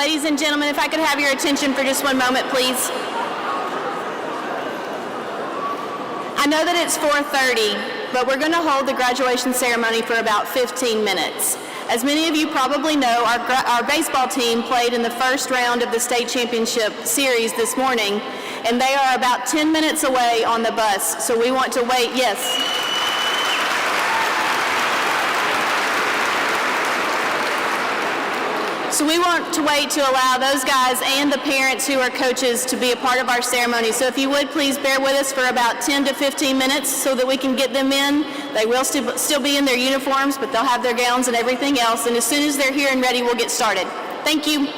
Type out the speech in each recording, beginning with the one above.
Ladies and gentlemen, if I could have your attention for just one moment, please. I know that it's 4:30, but we're going to hold the graduation ceremony for about 15 minutes. As many of you probably know, our baseball team played in the first round of the state championship series this morning, and they are about 10 minutes away on the bus, so we want to wait. Yes. So we want to wait to allow those guys and the parents who are coaches to be a part of our ceremony. So if you would, please bear with us for about 10 to 15 minutes so that we can get them in. They will still be in their uniforms, but they'll have their gowns and everything else. And as soon as they're here and ready, we'll get started. Thank you.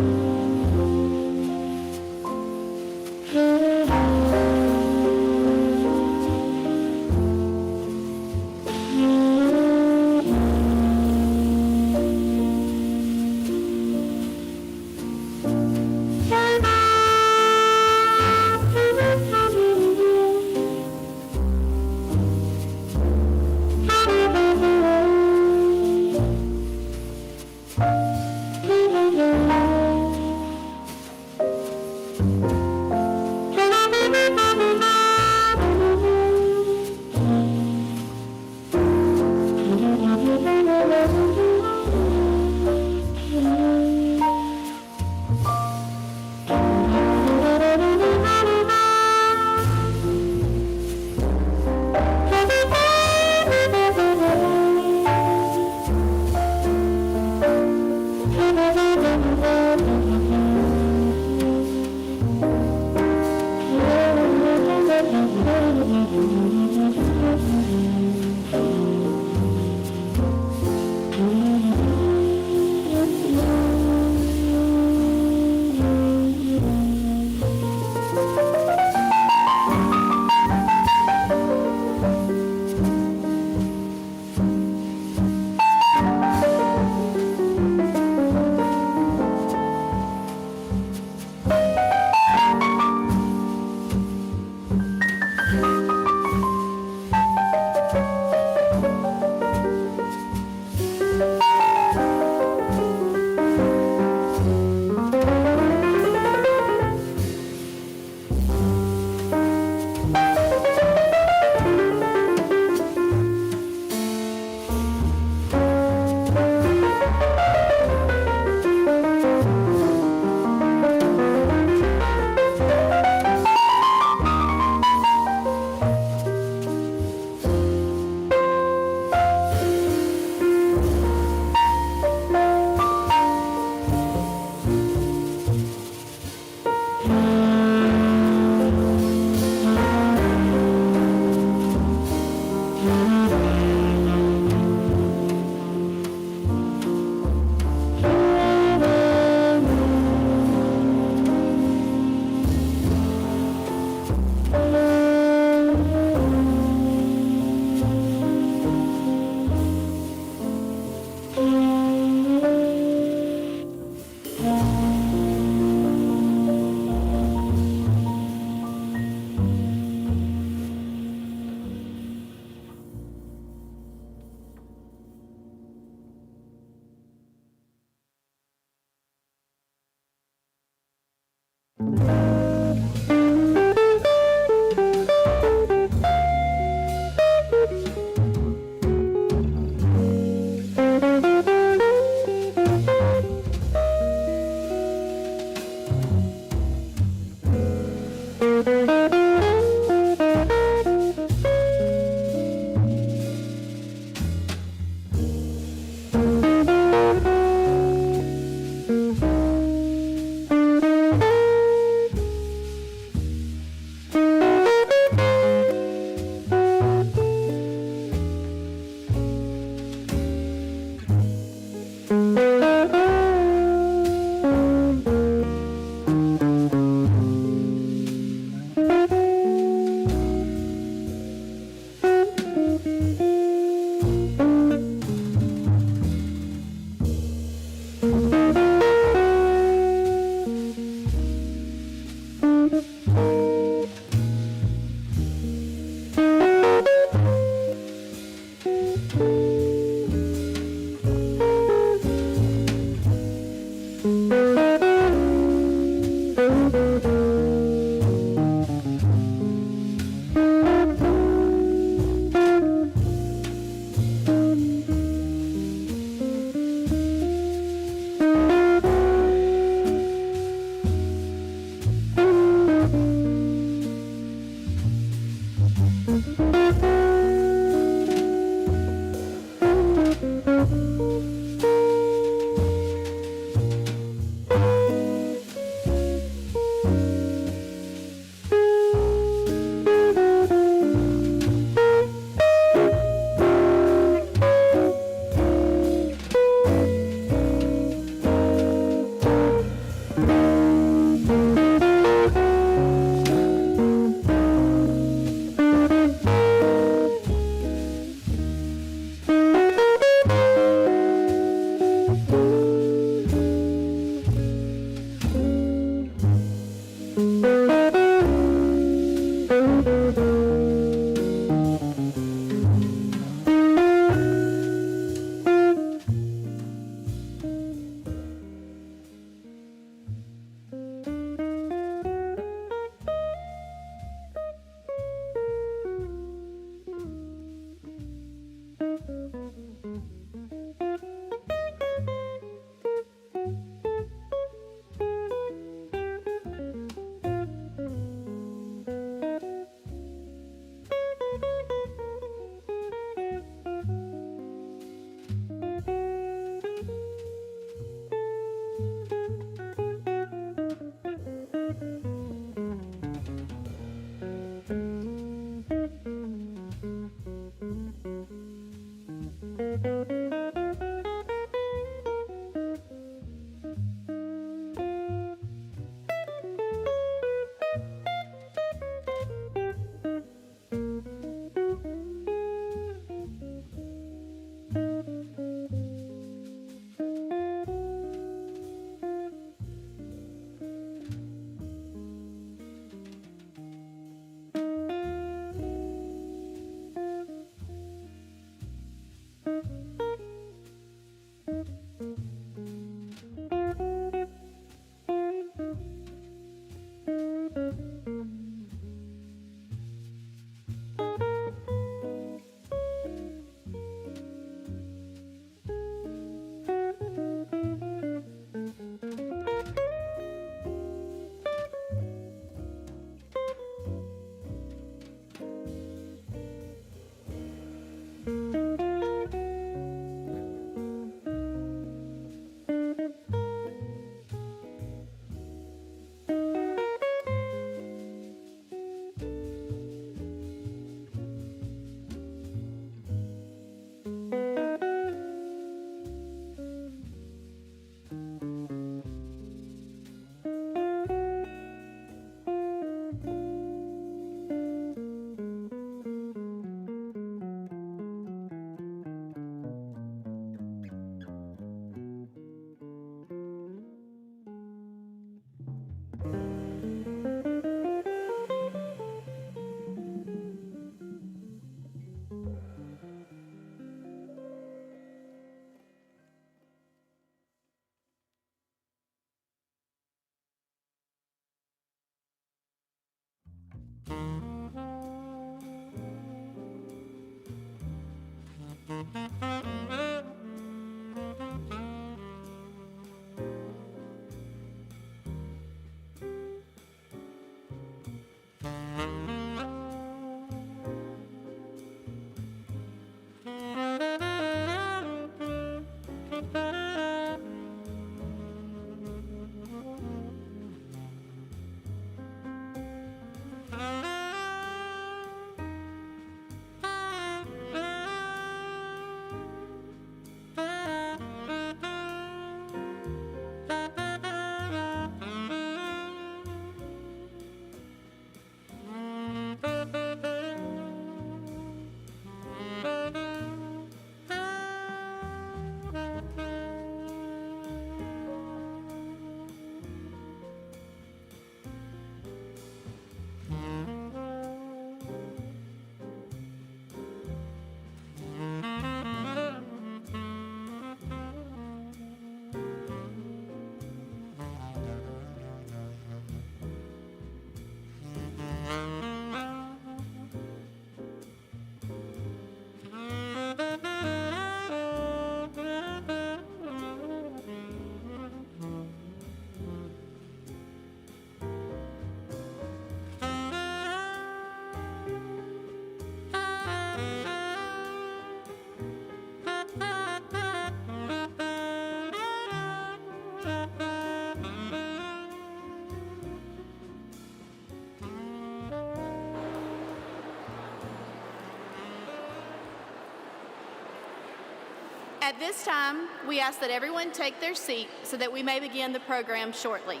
At this time, we ask that everyone take their seat so that we may begin the program shortly.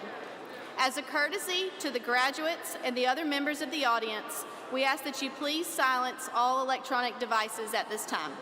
As a courtesy to the graduates and the other members of the audience, we ask that you please silence all electronic devices at this time.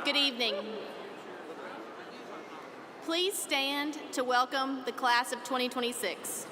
Good evening. Please stand to welcome the class of 2026.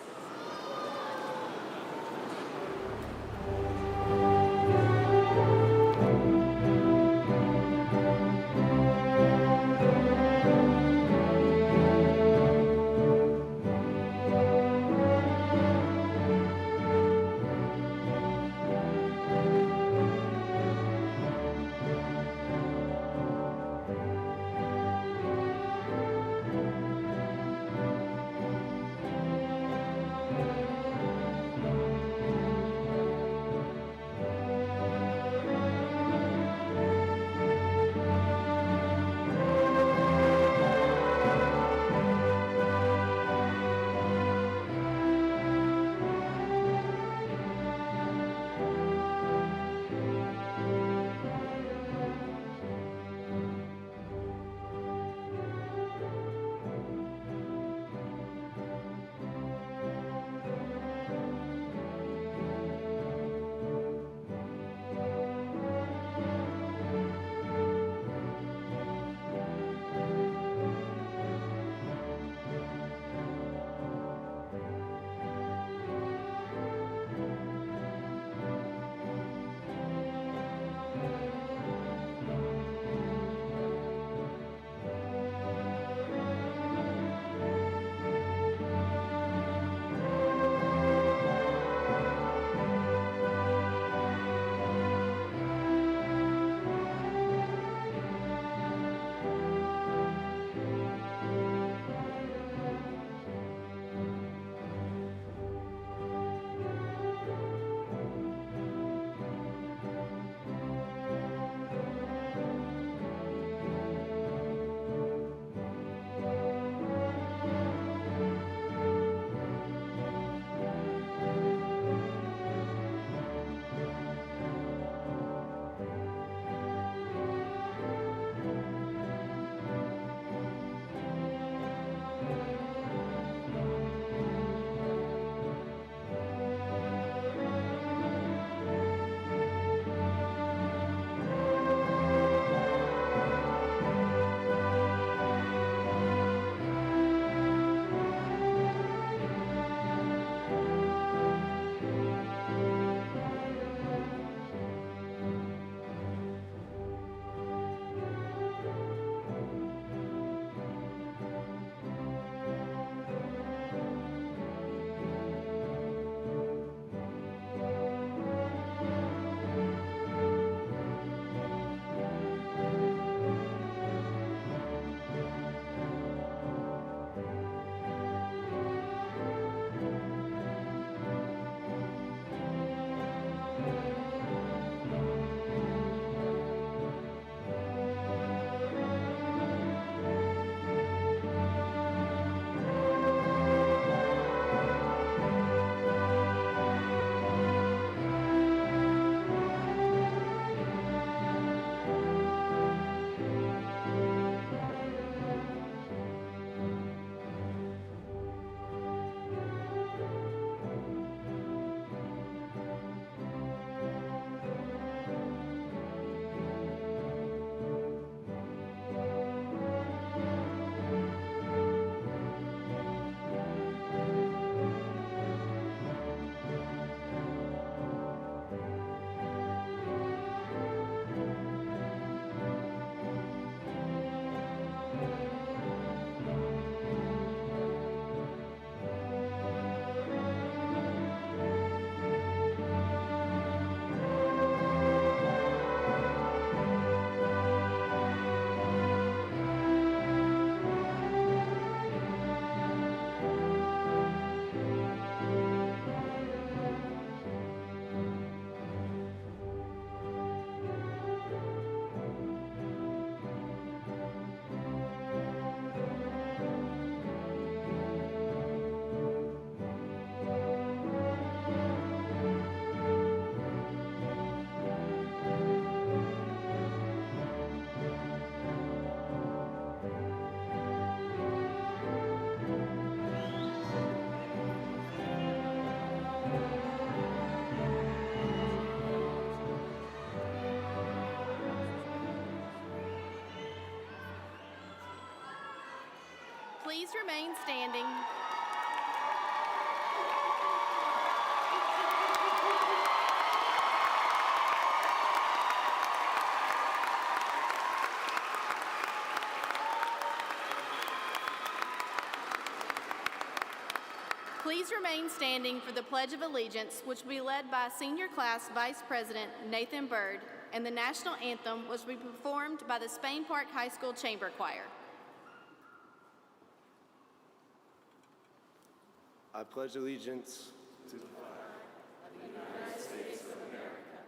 Please remain standing. Please remain standing for the Pledge of Allegiance, which will be led by Senior Class Vice President Nathan Bird, and the National Anthem, which will be performed by the Spain Park High School Chamber Choir. I pledge allegiance to the flag of the United States of America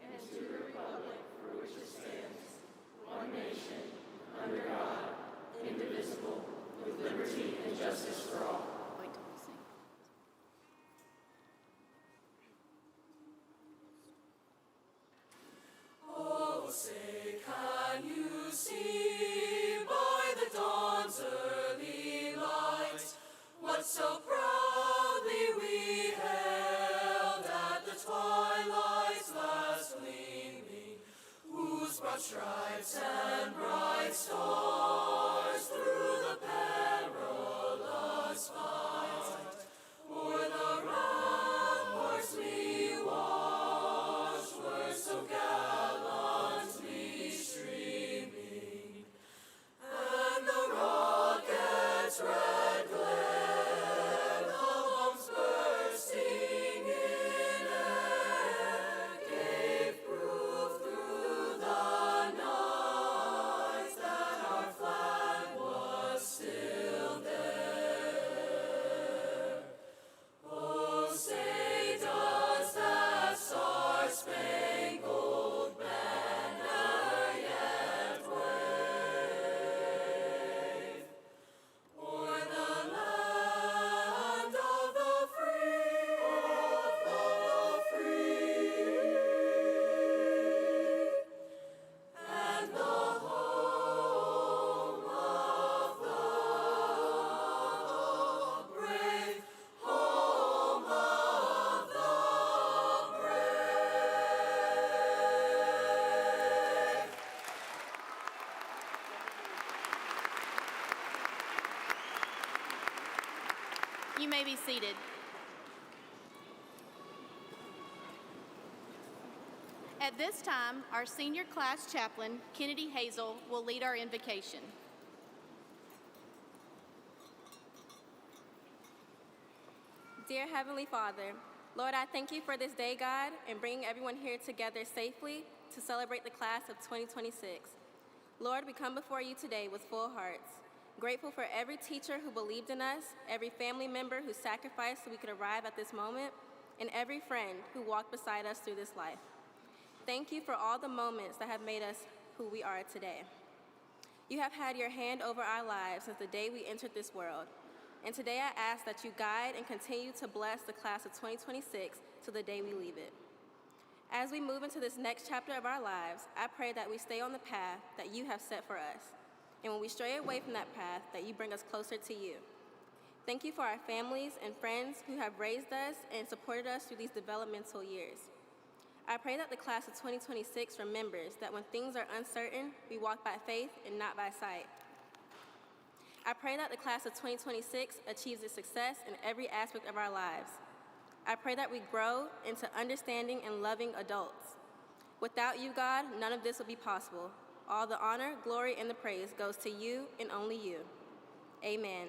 and to the republic for which it stands, one nation, under God, indivisible, with liberty and justice for all. Wait till we sing. Oh, say, can you see by the dawn's early light what so proudly we hailed at the twilight's last gleaming, whose broad stripes and bright stars through the perilous fight o'er the ramparts we watched were so gallantly streaming, and the rocket's red glare, the bombs bursting in air, gave proof through the night that our flag was still there. Oh, say, does that star-spangled banner yet wave o'er the land of the free, and the home of the brave, home of the brave. You may be seated. At this time, our senior class chaplain, Kennedy Hazel, will lead our invocation. Dear Heavenly Father, Lord, I thank you for this day, God, and bringing everyone here together safely to celebrate the class of 2026. Lord, we come before you today with full hearts, grateful for every teacher who believed in us, every family member who sacrificed so we could arrive at this moment, and every friend who walked beside us through this life. Thank you for all the moments that have made us who we are today. You have had your hand over our lives since the day we entered this world. And today I ask that you guide and continue to bless the class of 2026 to the day we leave it. As we move into this next chapter of our lives, I pray that we stay on the path that you have set for us. And when we stray away from that path, that you bring us closer to you. Thank you for our families and friends who have raised us and supported us through these developmental years. I pray that the class of 2026 remembers that when things are uncertain, we walk by faith and not by sight. I pray that the class of 2026 achieves its success in every aspect of our lives. I pray that we grow into understanding and loving adults. Without you, God, none of this would be possible. All the honor, glory, and the praise goes to you and only you. Amen.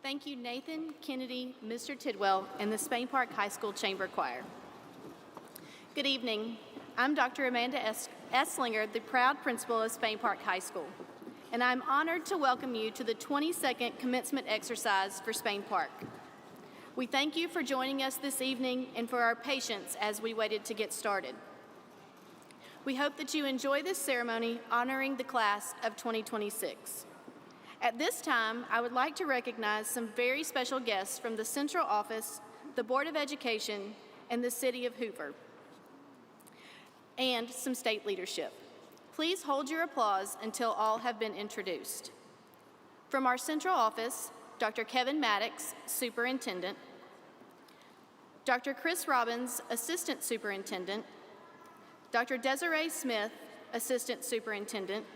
Thank you, Nathan, Kennedy, Mr. Tidwell, and the Spain Park High School Chamber Choir. Good evening. I'm Dr. Amanda Esslinger, the proud principal of Spain Park High School, and I'm honored to welcome you to the 22nd commencement exercise for Spain Park. We thank you for joining us this evening and for our patience as we waited to get started. We hope that you enjoy this ceremony honoring the class of 2026. At this time, I would like to recognize some very special guests from the Central Office, the Board of Education, and the City of Hoover, and some state leadership. Please hold your applause until all have been introduced. From our Central Office, Dr. Kevin Maddox, Superintendent, Dr. Chris Robbins, Assistant Superintendent, Dr. Desiree Smith, Assistant Superintendent,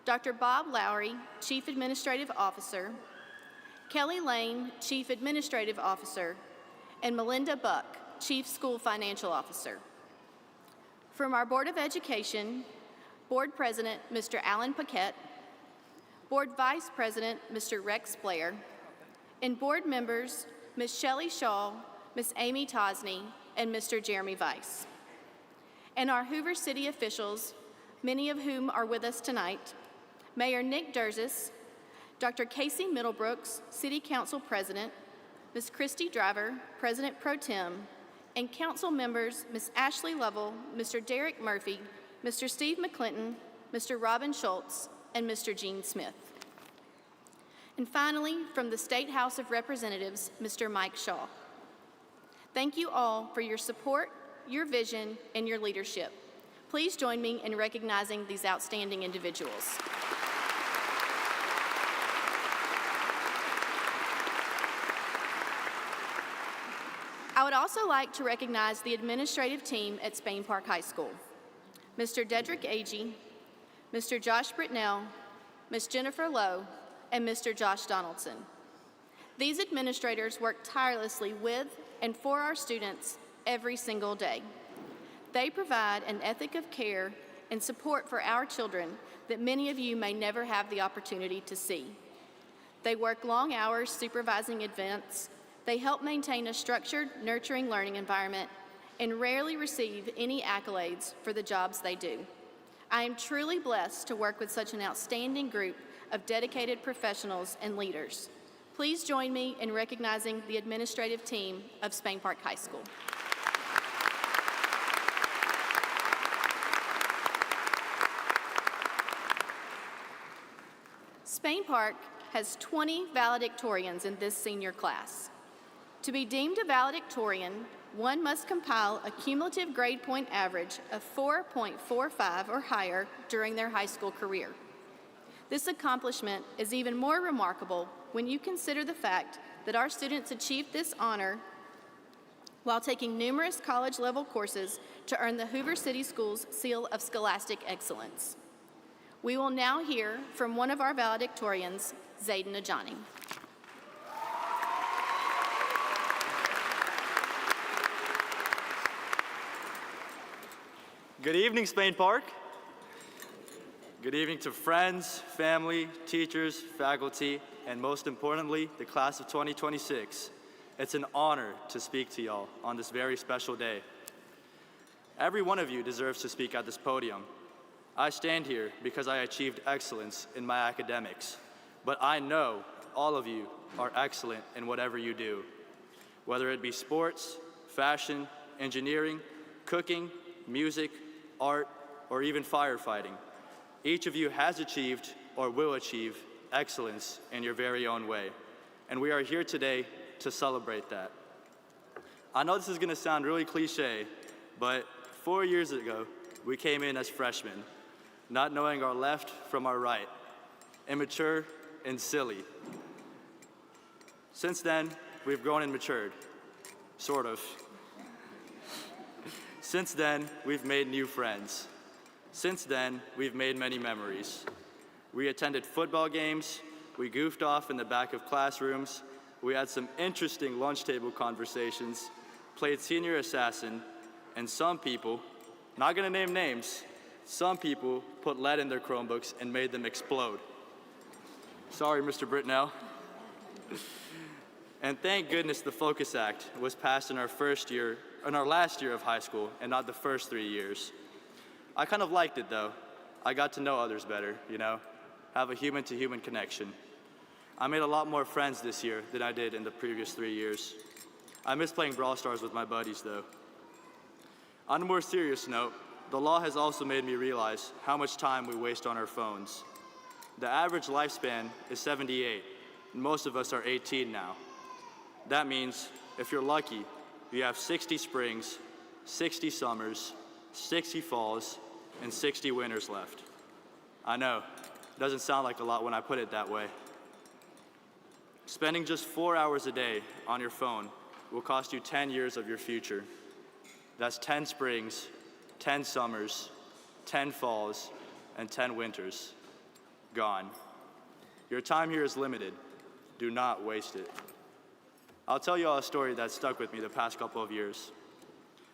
Dr. Bob Lowry, Chief Administrative Officer, Kelly Lane, Chief Administrative Officer, and Melinda Buck, Chief School Financial Officer. From our Board of Education, Board President, Mr. Alan Paquette, Board Vice President, Mr. Rex Blair, and Board members, Ms. Shelley Shaw, Ms. Amy Tosney, and Mr. Jeremy Weiss. And our Hoover City officials, many of whom are with us tonight, Mayor Nick Durzis, Dr. Casey Middlebrooks, City Council President, Ms. Christy Driver, President Pro Tem, and Council members Ms. Ashley Lovell, Mr. Derek Murphy, Mr. Steve McClinton, Mr. Robin Schultz, and Mr. Gene Smith. And finally, from the State House of Representatives, Mr. Mike Shaw. Thank you all for your support, your vision, and your leadership. Please join me in recognizing these outstanding individuals. I would also like to recognize the administrative team at Spain Park High School. Mr. Dedrick Agee, Mr. Josh Britnell, Ms. Jennifer Lowe, and Mr. Josh Donaldson. These administrators work tirelessly with and for our students every single day. They provide an ethic of care and support for our children that many of you may never have the opportunity to see. They work long hours supervising events. They help maintain a structured, nurturing learning environment and rarely receive any accolades for the jobs they do. I am truly blessed to work with such an outstanding group of dedicated professionals and leaders. Please join me in recognizing the administrative team of Spain Park High School. Spain Park has 20 valedictorians in this senior class. To be deemed a valedictorian, one must compile a cumulative grade point average of 4.45 or higher during their high school career. This accomplishment is even more remarkable when you consider the fact that our students achieved this honor while taking numerous college-level courses to earn the Hoover City Schools Seal of Scholastic Excellence. We will now hear from one of our valedictorians, Zayden Ajani. Good evening, Spain Park. Good evening to friends, family, teachers, faculty, and most importantly, the class of 2026. It's an honor to speak to y'all on this very special day. Every one of you deserves to speak at this podium. I stand here because I achieved excellence in my academics, but I know all of you are excellent in whatever you do, whether it be sports, fashion, engineering, cooking, music, art, or even firefighting. Each of you has achieved or will achieve excellence in your very own way, and we are here today to celebrate that. I know this is gonna sound really cliche, but 4 years ago, we came in as freshmen, not knowing our left from our right, immature and silly. Since then, we've grown and matured. Sort of. Since then, we've made new friends. Since then, we've made many memories. We attended football games, we goofed off in the back of classrooms, we had some interesting lunch table conversations, played senior assassin, and some people, not gonna name names, some people put lead in their Chromebooks and made them explode. Sorry, Mr. Britnell. And thank goodness the Focus Act was passed in our last year of high school and not the first 3 years. I kind of liked it though. I got to know others better, have a human-to-human connection. I made a lot more friends this year than I did in the previous 3 years. I miss playing Brawl Stars with my buddies though. On a more serious note, the law has also made me realize how much time we waste on our phones. The average lifespan is 78, and most of us are 18 now. That means, if you're lucky, you have 60 springs, 60 summers, 60 falls, and 60 winters left. I know, it doesn't sound like a lot when I put it that way. Spending just 4 hours a day on your phone will cost you 10 years of your future. That's 10 springs, 10 summers, 10 falls, and 10 winters. Gone. Your time here is limited. Do not waste it. I'll tell you all a story that stuck with me the past couple of years.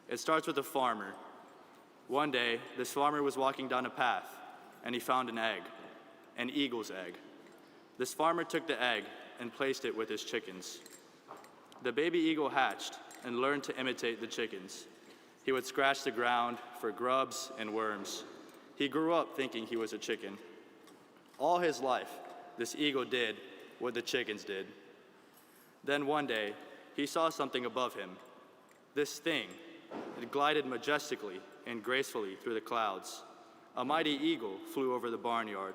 It starts with a farmer. One day, this farmer was walking down a path, and he found an egg, an eagle's egg. This farmer took the egg and placed it with his chickens. The baby eagle hatched and learned to imitate the chickens. He would scratch the ground for grubs and worms. He grew up thinking he was a chicken. All his life, this eagle did what the chickens did. Then one day, he saw something above him. This thing, it glided majestically and gracefully through the clouds. A mighty eagle flew over the barnyard,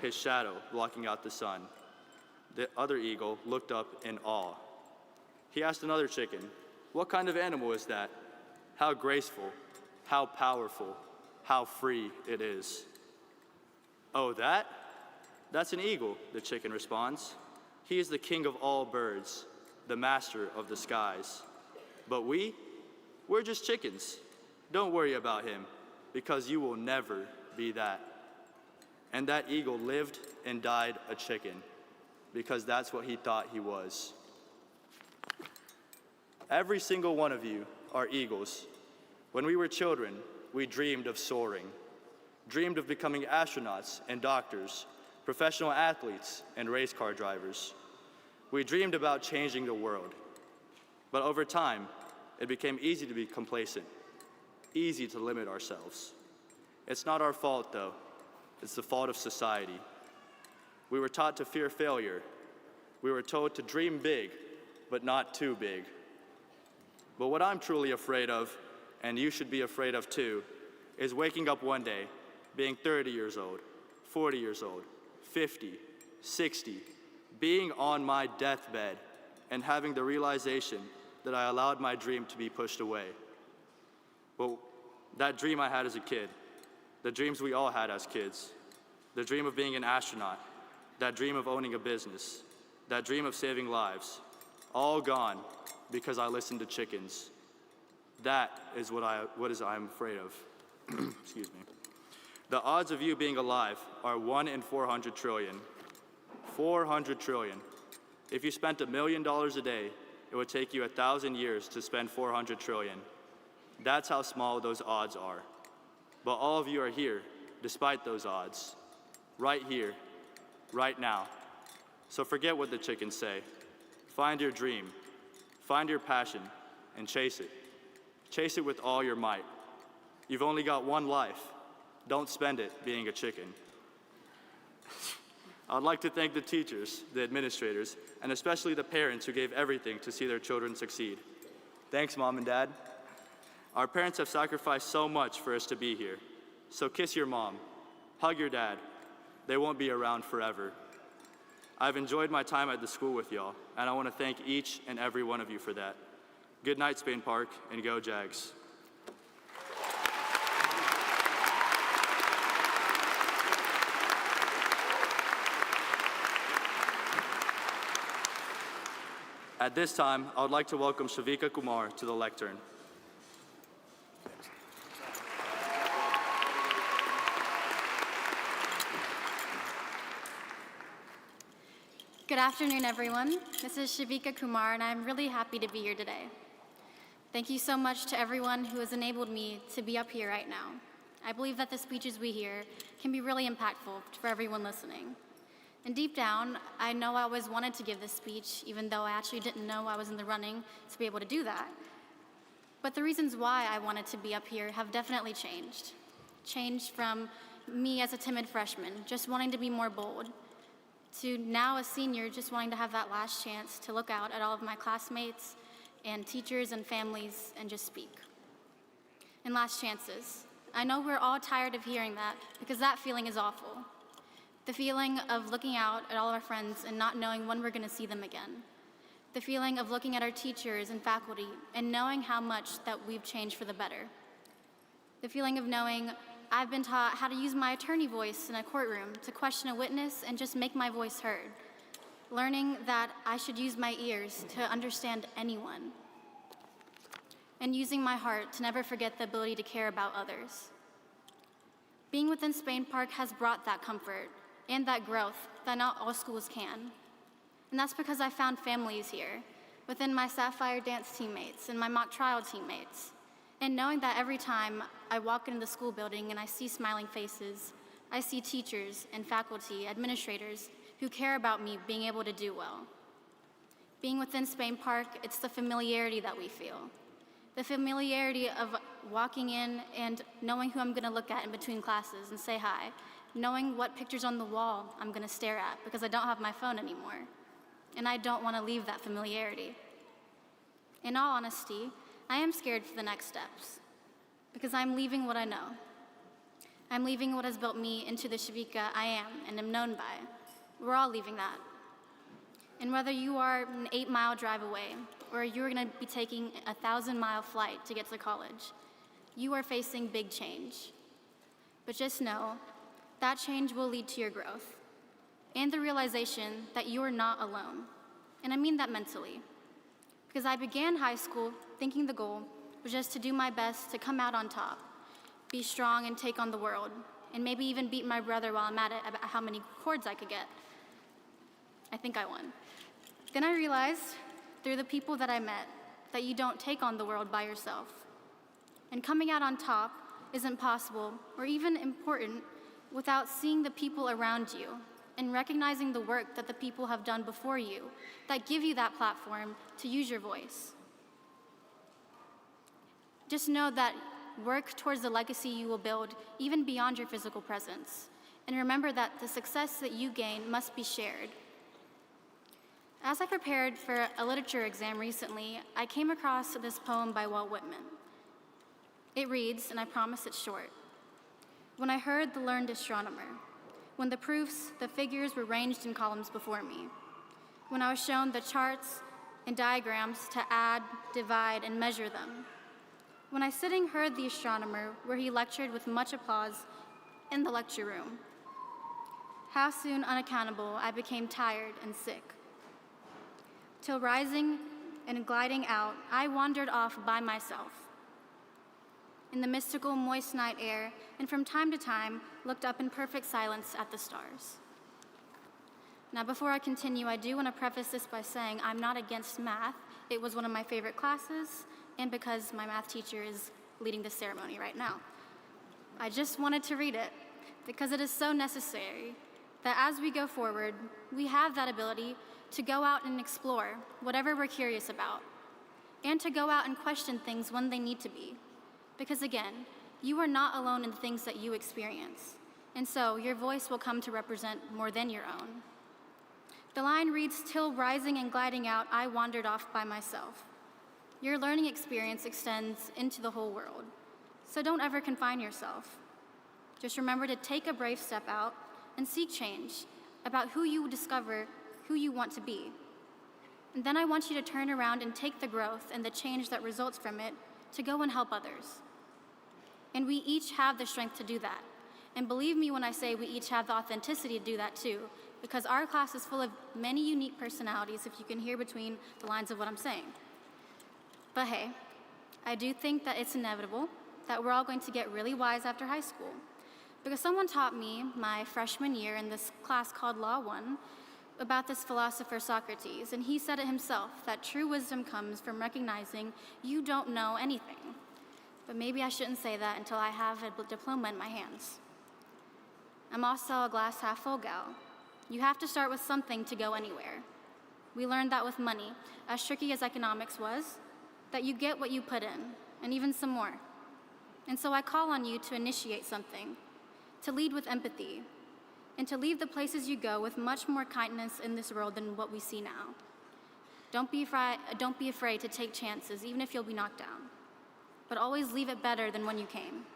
his shadow blocking out the sun. The other eagle looked up in awe. He asked another chicken, "What kind of animal is that? How graceful, how powerful, how free it is." "Oh, that's an eagle," the chicken responds. "He is the king of all birds, the master of the skies. But we're just chickens. Don't worry about him, because you will never be that." And that eagle lived and died a chicken, because that's what he thought he was. Every single one of you are eagles. When we were children, we dreamed of soaring, dreamed of becoming astronauts and doctors, professional athletes and race car drivers. We dreamed about changing the world. But over time, it became easy to be complacent, easy to limit ourselves. It's not our fault, though. It's the fault of society. We were taught to fear failure. We were told to dream big, but not too big. But what I'm truly afraid of, and you should be afraid of too, is waking up one day, being 30 years old, 40 years old, 50, 60, being on my deathbed and having the realization that I allowed my dream to be pushed away. Well, that dream I had as a kid, the dreams we all had as kids, the dream of being an astronaut, that dream of owning a business, that dream of saving lives, all gone because I listened to chickens. That is what I'm afraid of. Excuse me. The odds of you being alive are 1 in 400 trillion. 400 trillion. If you spent $1 million a day, it would take you 1,000 years to spend 400 trillion. That's how small those odds are. But all of you are here, despite those odds. Right here, right now. So forget what the chickens say. Find your dream, find your passion, and chase it. Chase it with all your might. You've only got one life. Don't spend it being a chicken. I'd like to thank the teachers, the administrators, and especially the parents who gave everything to see their children succeed. Thanks, Mom and Dad. Our parents have sacrificed so much for us to be here. So kiss your mom, hug your dad. They won't be around forever. I've enjoyed my time at the school with y'all, and I want to thank each and every one of you for that. Good night, Spain Park, and go Jags. At this time, I would like to welcome Shavika Kumar to the lectern. Good afternoon, everyone. This is Shavika Kumar, and I'm really happy to be here today. Thank you so much to everyone who has enabled me to be up here right now. I believe that the speeches we hear can be really impactful for everyone listening. And deep down, I know I always wanted to give this speech, even though I actually didn't know I was in the running to be able to do that. But the reasons why I wanted to be up here have definitely changed. Changed from me as a timid freshman, just wanting to be more bold, to now a senior just wanting to have that last chance to look out at all of my classmates and teachers and families and just speak. And last chances. I know we're all tired of hearing that because that feeling is awful. The feeling of looking out at all of our friends and not knowing when we're going to see them again. The feeling of looking at our teachers and faculty and knowing how much that we've changed for the better. The feeling of knowing I've been taught how to use my attorney voice in a courtroom to question a witness and just make my voice heard. Learning that I should use my ears to understand anyone. And using my heart to never forget the ability to care about others. Being within Spain Park has brought that comfort and that growth that not all schools can. And that's because I found families here, within my Sapphire Dance teammates and my mock trial teammates. And knowing that every time I walk into the school building and I see smiling faces, I see teachers and faculty, administrators who care about me being able to do well. Being within Spain Park, it's the familiarity that we feel. The familiarity of walking in and knowing who I'm gonna look at in between classes and say hi, knowing what pictures on the wall I'm gonna stare at because I don't have my phone anymore. And I don't wanna leave that familiarity. In all honesty, I am scared for the next steps because I'm leaving what I know. I'm leaving what has built me into the Shavika I am and am known by. We're all leaving that. And whether you are an 8-mile drive away or you're gonna be taking a 1,000-mile flight to get to college, you are facing big change. But just know that change will lead to your growth and the realization that you are not alone. And I mean that mentally. Because I began high school thinking the goal was just to do my best to come out on top, be strong and take on the world, and maybe even beat my brother while I'm at it about how many chords I could get. I think I won. Then I realized through the people that I met that you don't take on the world by yourself. And coming out on top isn't possible or even important without seeing the people around you and recognizing the work that the people have done before you that give you that platform to use your voice. Just know that work towards the legacy you will build even beyond your physical presence. And remember that the success that you gain must be shared. As I prepared for a literature exam recently, I came across this poem by Walt Whitman. It reads, and I promise it's short. When I heard the learned astronomer, when the proofs, the figures were ranged in columns before me, when I was shown the charts and diagrams to add, divide, and measure them, when I sitting heard the astronomer where he lectured with much applause in the lecture room, how soon unaccountable I became tired and sick. Till rising and gliding out, I wandered off by myself in the mystical, moist night air, and from time to time, looked up in perfect silence at the stars. Now, before I continue, I do want to preface this by saying I'm not against math. It was one of my favorite classes, and because my math teacher is leading this ceremony right now. I just wanted to read it because it is so necessary that as we go forward, we have that ability to go out and explore whatever we're curious about, and to go out and question things when they need to be. Because again, you are not alone in the things that you experience, and so your voice will come to represent more than your own. The line reads, till rising and gliding out, I wandered off by myself. Your learning experience extends into the whole world, so don't ever confine yourself. Just remember to take a brave step out and seek change about who you discover who you want to be. And then I want you to turn around and take the growth and the change that results from it to go and help others. And we each have the strength to do that. And believe me when I say we each have the authenticity to do that too, because our class is full of many unique personalities, if you can hear between the lines of what I'm saying. But hey, I do think that it's inevitable that we're all going to get really wise after high school, because someone taught me my freshman year in this class called Law 1 about this philosopher Socrates, and he said it himself, that true wisdom comes from recognizing you don't know anything. But maybe I shouldn't say that until I have a diploma in my hands. I'm also a glass half full gal. You have to start with something to go anywhere. We learned that with money, as tricky as economics was, that you get what you put in, and even some more. And so I call on you to initiate something, to lead with empathy, and to leave the places you go with much more kindness in this world than what we see now. Don't be afraid to take chances, even if you'll be knocked down. But always leave it better than when you came.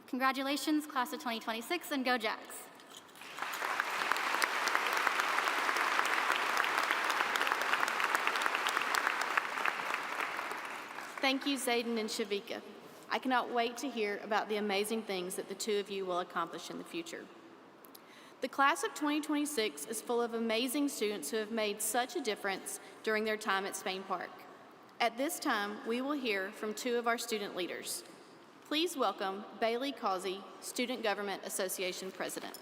Congratulations, class of 2026, and go Jacks. Thank you, Zayden and Shavika. I cannot wait to hear about the amazing things that the two of you will accomplish in the future. The class of 2026 is full of amazing students who have made such a difference during their time at Spain Park. At this time, we will hear from two of our student leaders. Please welcome Bailey Causey, Student Government Association President.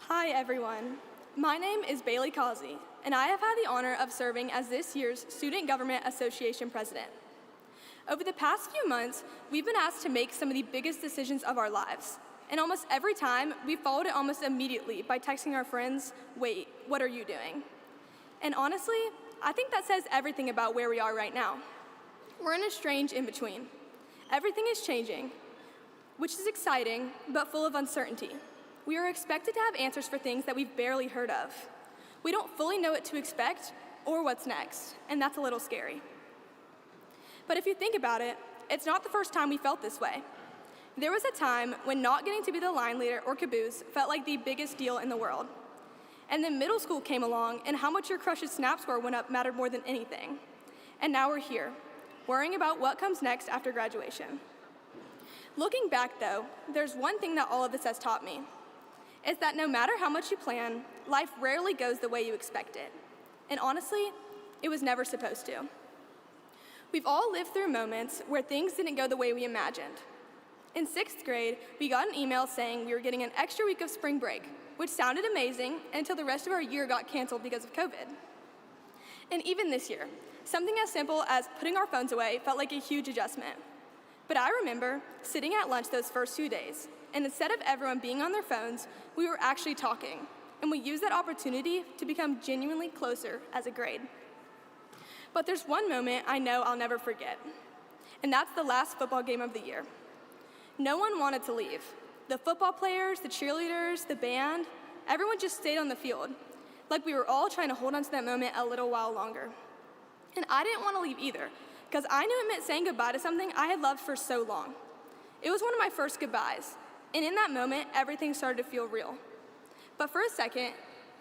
Hi, everyone. My name is Bailey Causey, and I have had the honor of serving as this year's Student Government Association President. Over the past few months, we've been asked to make some of the biggest decisions of our lives. And almost every time, we followed it almost immediately by texting our friends, "Wait, what are you doing?" And honestly, I think that says everything about where we are right now. We're in a strange in-between. Everything is changing, which is exciting, but full of uncertainty. We are expected to have answers for things that we've barely heard of. We don't fully know what to expect or what's next, and that's a little scary. But if you think about it, it's not the first time we felt this way. There was a time when not getting to be the line leader or caboose felt like the biggest deal in the world. And then middle school came along, and how much your crush's snap score went up mattered more than anything. And now we're here, worrying about what comes next after graduation. Looking back, though, there's one thing that all of this has taught me. It's that no matter how much you plan, life rarely goes the way you expect it. And honestly, it was never supposed to. We've all lived through moments where things didn't go the way we imagined. In 6th grade, we got an email saying we were getting an extra week of spring break, which sounded amazing until the rest of our year got canceled because of COVID. And even this year, something as simple as putting our phones away felt like a huge adjustment. But I remember sitting at lunch those first 2 days, and instead of everyone being on their phones, we were actually talking, and we used that opportunity to become genuinely closer as a grade. But there's one moment I know I'll never forget, and that's the last football game of the year. No one wanted to leave. The football players, the cheerleaders, the band, everyone just stayed on the field, like we were all trying to hold on to that moment a little while longer. And I didn't want to leave either, because I knew it meant saying goodbye to something I had loved for so long. It was one of my first goodbyes, and in that moment, everything started to feel real. But for a second,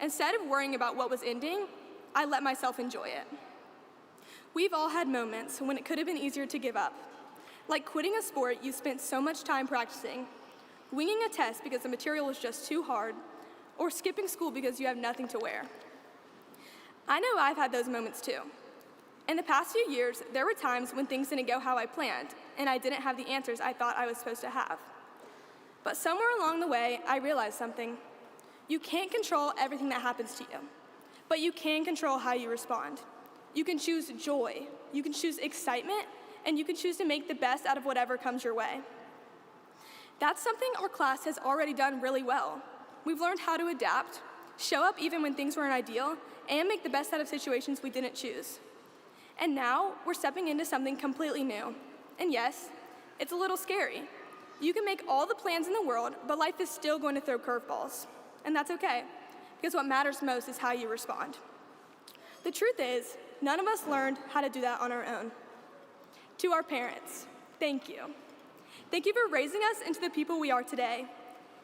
instead of worrying about what was ending, I let myself enjoy it. We've all had moments when it could have been easier to give up, like quitting a sport you spent so much time practicing, winging a test because the material was just too hard, or skipping school because you have nothing to wear. I know I've had those moments too. In the past few years, there were times when things didn't go how I planned, and I didn't have the answers I thought I was supposed to have. But somewhere along the way, I realized something. You can't control everything that happens to you, but you can control how you respond. You can choose joy, you can choose excitement, and you can choose to make the best out of whatever comes your way. That's something our class has already done really well. We've learned how to adapt, show up even when things weren't ideal, and make the best out of situations we didn't choose. And now we're stepping into something completely new. And yes, it's a little scary. You can make all the plans in the world, but life is still going to throw curveballs. And that's okay, because what matters most is how you respond. The truth is, none of us learned how to do that on our own. To our parents, thank you. Thank you for raising us into the people we are today.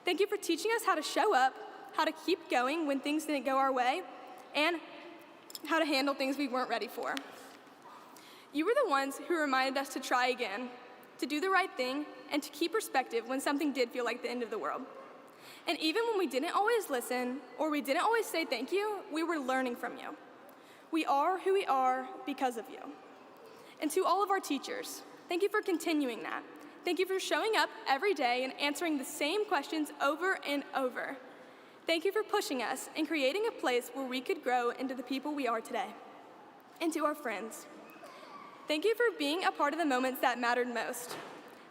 Thank you for teaching us how to show up, how to keep going when things didn't go our way, and how to handle things we weren't ready for. You were the ones who reminded us to try again, to do the right thing, and to keep perspective when something did feel like the end of the world. And even when we didn't always listen or we didn't always say thank you, we were learning from you. We are who we are because of you. And to all of our teachers, thank you for continuing that. Thank you for showing up every day and answering the same questions over and over. Thank you for pushing us and creating a place where we could grow into the people we are today. And to our friends, thank you for being a part of the moments that mattered most.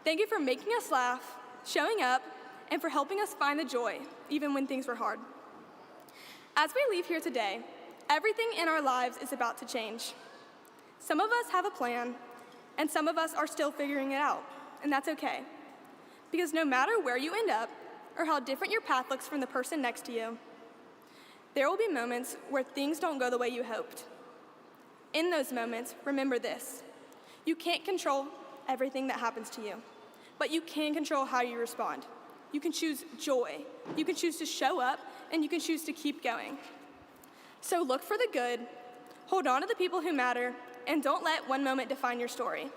Thank you for making us laugh, showing up, and for helping us find the joy, even when things were hard. As we leave here today, everything in our lives is about to change. Some of us have a plan, and some of us are still figuring it out, and that's okay. Because no matter where you end up, or how different your path looks from the person next to you, there will be moments where things don't go the way you hoped. In those moments, remember this: you can't control everything that happens to you, but you can control how you respond. You can choose joy, you can choose to show up, and you can choose to keep going. So look for the good, hold on to the people who matter, and don't let one moment define your story.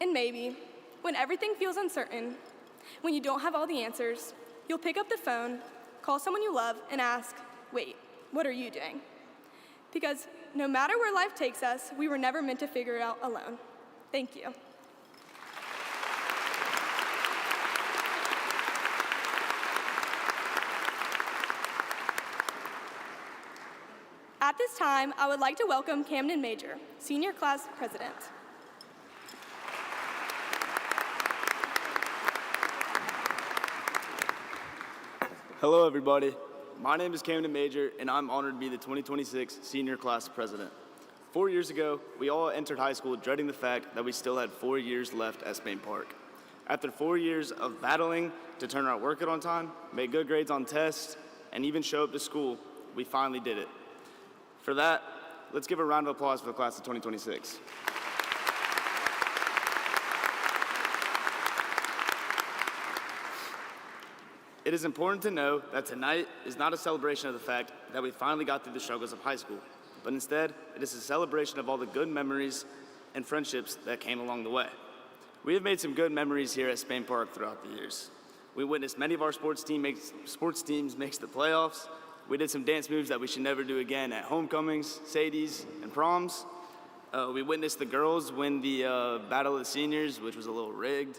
And maybe, when everything feels uncertain, when you don't have all the answers, you'll pick up the phone, call someone you love, and ask, wait, what are you doing? Because no matter where life takes us, we were never meant to figure it out alone. Thank you. At this time, I would like to welcome Camden Major, Senior Class President. Hello, everybody. My name is Camden Major, and I'm honored to be the 2026 Senior Class President. 4 years ago, we all entered high school dreading the fact that we still had 4 years left at Spain Park. After 4 years of battling to turn our work in on time, make good grades on tests, and even show up to school, we finally did it. For that, let's give a round of applause for the class of 2026. It is important to know that tonight is not a celebration of the fact that we finally got through the struggles of high school, but instead, it is a celebration of all the good memories and friendships that came along the way. We have made some good memories here at Spain Park throughout the years. We witnessed many of our sports teams make the playoffs. We did some dance moves that we should never do again at homecomings, Sadies, and proms. We witnessed the girls win the Battle of the Seniors, which was a little rigged.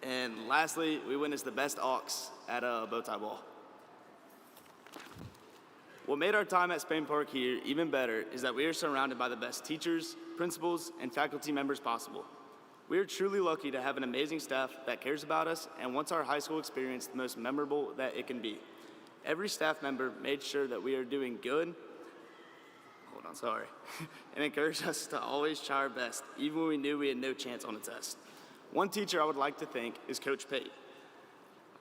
And lastly, we witnessed the best Auks at Bowtie Ball. What made our time at Spain Park here even better is that we are surrounded by the best teachers, principals, and faculty members possible. We are truly lucky to have an amazing staff that cares about us and wants our high school experience the most memorable that it can be. Every staff member made sure that we are doing good, and encouraged us to always try our best, even when we knew we had no chance on a test. One teacher I would like to thank is Coach Pate.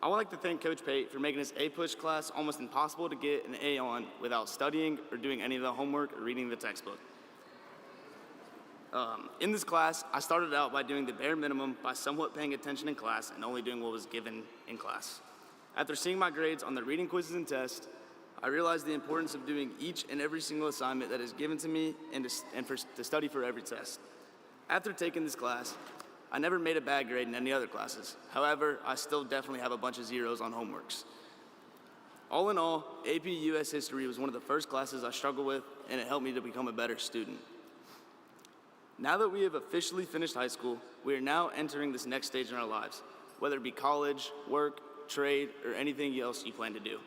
I would like to thank Coach Pate for making this A-push class almost impossible to get an A on without studying or doing any of the homework or reading the textbook. In this class, I started out by doing the bare minimum by somewhat paying attention in class and only doing what was given in class. After seeing my grades on the reading quizzes and tests, I realized the importance of doing each and every single assignment that is given to me and to study for every test. After taking this class, I never made a bad grade in any other classes. However, I still definitely have a bunch of zeros on homeworks. All in all, AP US History was one of the first classes I struggled with, and it helped me to become a better student. Now that we have officially finished high school, we are now entering this next stage in our lives, whether it be college, work, trade, or anything else you plan to do.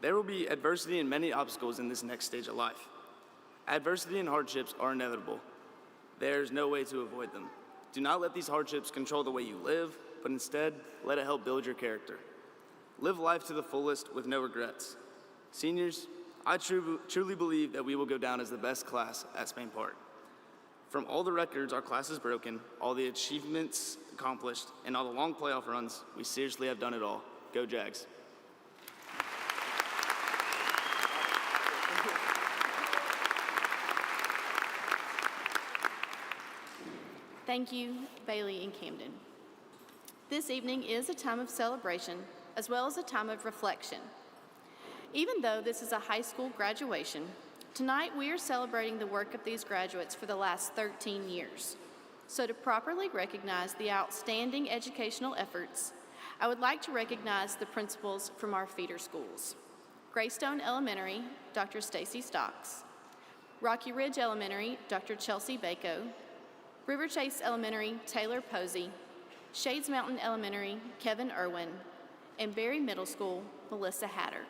There will be adversity and many obstacles in this next stage of life. Adversity and hardships are inevitable. There is no way to avoid them. Do not let these hardships control the way you live, but instead, let it help build your character. Live life to the fullest with no regrets. Seniors, I truly believe that we will go down as the best class at Spain Park. From all the records our class has broken, all the achievements accomplished, and all the long playoff runs, we seriously have done it all. Go Jags. Thank you, Bailey and Camden. This evening is a time of celebration as well as a time of reflection. Even though this is a high school graduation, tonight we are celebrating the work of these graduates for the last 13 years. So to properly recognize the outstanding educational efforts, I would like to recognize the principals from our feeder schools. Greystone Elementary, Dr. Stacy Stocks. Rocky Ridge Elementary, Dr. Chelsea Bako. River Chase Elementary, Taylor Posey. Shades Mountain Elementary, Kevin Irwin. And Berry Middle School, Melissa Hatter.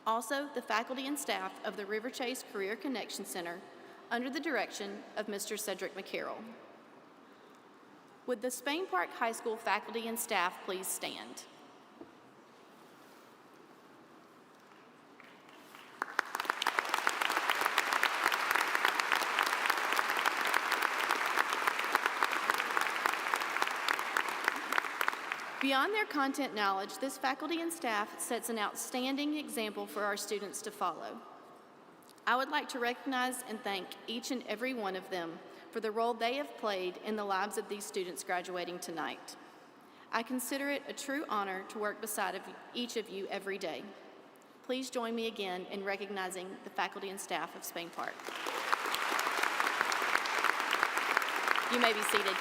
Also, the faculty and staff of the River Chase Career Connection Center under the direction of Mr. Cedric McCarroll. Would the Spain Park High School faculty and staff please stand? Beyond their content knowledge, this faculty and staff sets an outstanding example for our students to follow. I would like to recognize and thank each and every one of them for the role they have played in the lives of these students graduating tonight. I consider it a true honor to work beside each of you every day. Please join me again in recognizing the faculty and staff of Spain Park. You may be seated.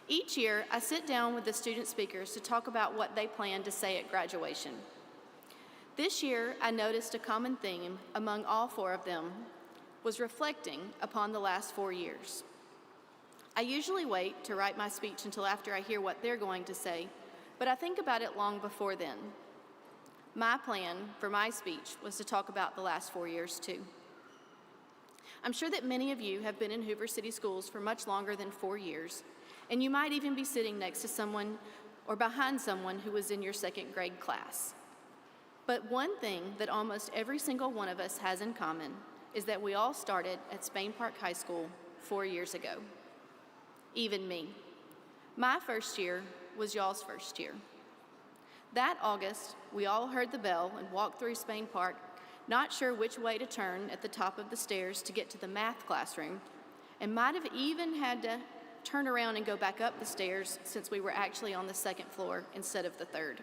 Each year, I sit down with the student speakers to talk about what they plan to say at graduation. This year, I noticed a common theme among all four of them was reflecting upon the last 4 years. I usually wait to write my speech until after I hear what they're going to say, but I think about it long before then. My plan for my speech was to talk about the last 4 years too. I'm sure that many of you have been in Hoover City Schools for much longer than 4 years, and you might even be sitting next to someone or behind someone who was in your second grade class. But one thing that almost every single one of us has in common is that we all started at Spain Park High School 4 years ago. Even me. My first year was y'all's first year. That August, we all heard the bell and walked through Spain Park, not sure which way to turn at the top of the stairs to get to the math classroom, and might have even had to turn around and go back up the stairs since we were actually on the second floor instead of the third.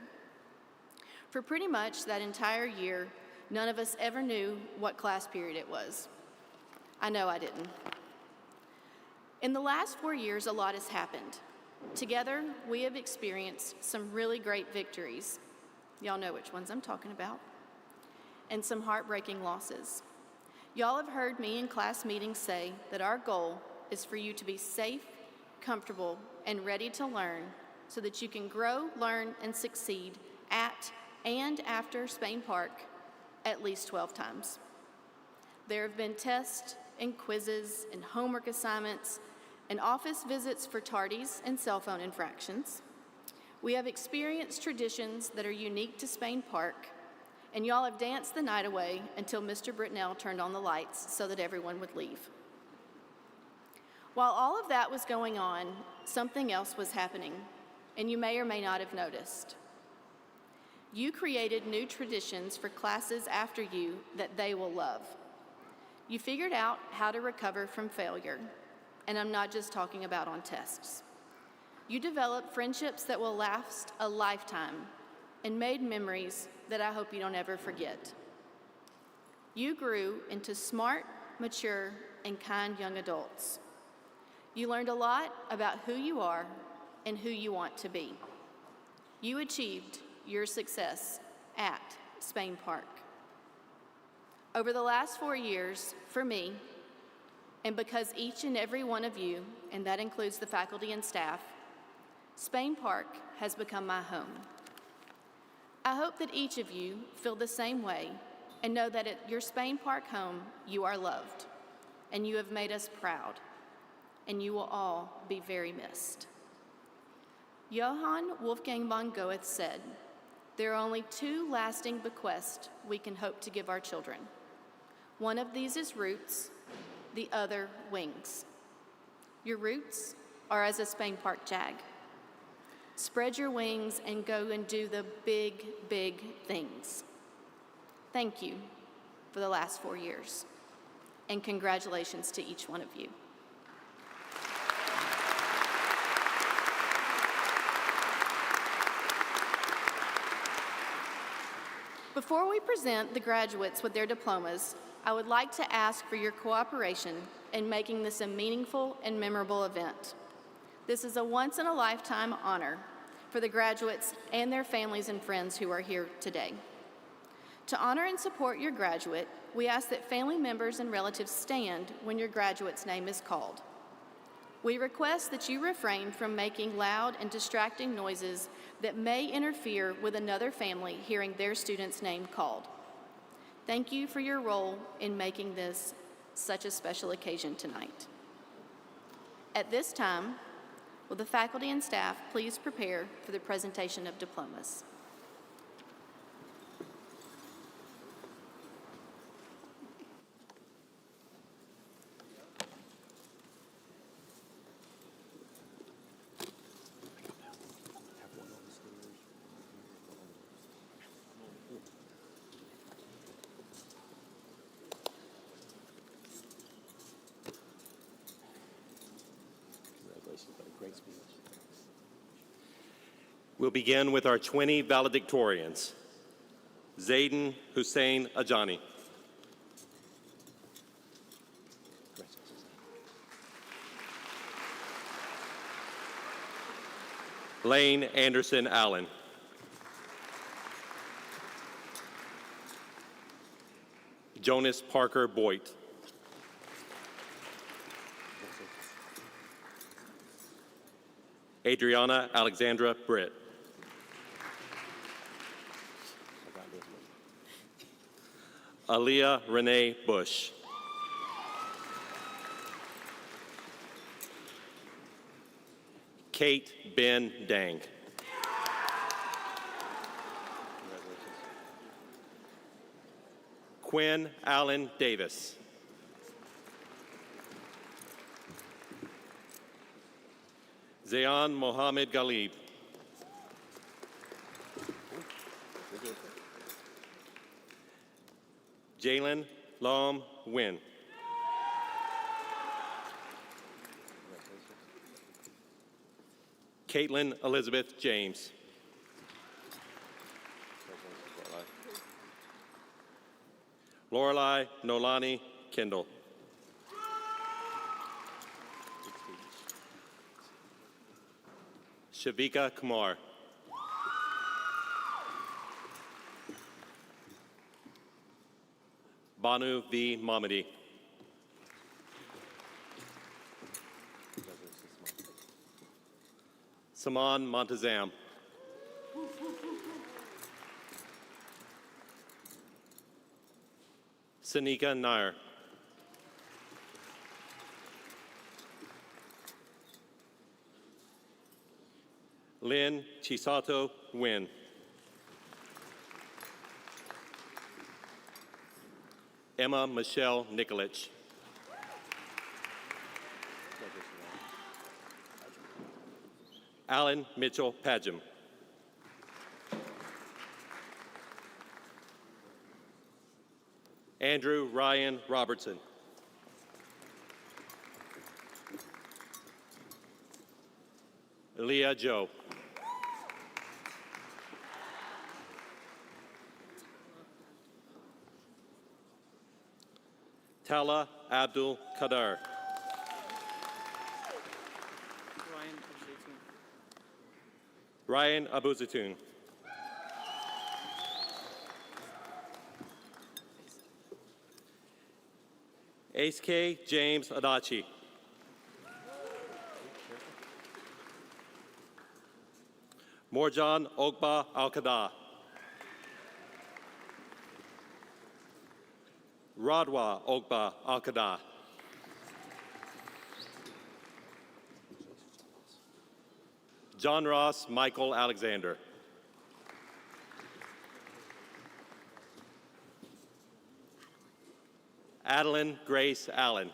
For pretty much that entire year, none of us ever knew what class period it was. I know I didn't. In the last 4 years, a lot has happened. Together, we have experienced some really great victories. Y'all know which ones I'm talking about. And some heartbreaking losses. Y'all have heard me in class meetings say that our goal is for you to be safe, comfortable, and ready to learn so that you can grow, learn, and succeed at and after Spain Park at least 12 times. There have been tests and quizzes and homework assignments and office visits for tardies and cell phone infractions. We have experienced traditions that are unique to Spain Park, and y'all have danced the night away until Mr. Britnell turned on the lights so that everyone would leave. While all of that was going on, something else was happening, and you may or may not have noticed. You created new traditions for classes after you that they will love. You figured out how to recover from failure, and I'm not just talking about on tests. You developed friendships that will last a lifetime and made memories that I hope you don't ever forget. You grew into smart, mature, and kind young adults. You learned a lot about who you are and who you want to be. You achieved your success at Spain Park. Over the last 4 years, for me, and because each and every one of you, and that includes the faculty and staff, Spain Park has become my home. I hope that each of you feel the same way and know that at your Spain Park home, you are loved, and you have made us proud, and you will all be very missed. Johann Wolfgang von Goethe said, "There are only 2 lasting bequests we can hope to give our children. One of these is roots, the other wings. Your roots are as a Spain Park Jag. Spread your wings and go and do the big, big things." Thank you for the last 4 years, and congratulations to each one of you. Before we present the graduates with their diplomas, I would like to ask for your cooperation in making this a meaningful and memorable event. This is a once-in-a-lifetime honor for the graduates and their families and friends who are here today. To honor and support your graduate, we ask that family members and relatives stand when your graduate's name is called. We request that you refrain from making loud and distracting noises that may interfere with another family hearing their student's name called. Thank you for your role in making this such a special occasion tonight. At this time, will the faculty and staff please prepare for the presentation of diplomas? We'll begin with our 20 valedictorians. Zayden Hussein Ajani. Lane Anderson Allen. Jonas Parker Boyd. Adriana Alexandra Britt. Aaliyah Renee Bush. Kate Ben Dang. Quinn Allen Davis. Zayan Mohammed Ghalib. Jalen Lam Win. Caitlin Elizabeth James. Lorelai Nolani Kendall. Shavika Kumar. Banu V. Mamadi. Saman Montazam. Sanika Nair. Lynn Chisato Win. Emma Michelle Nikolic. Alan Mitchell Padgham. Andrew Ryan Robertson. Leah Joe. Tala Abdul Kader. Ryan Abuzatun. Ace K. James Adachi. Morjan Ogba Al-Qada. Radwa Ogba Al-Qada. John Ross Michael Alexander. Adeline Grace Allen.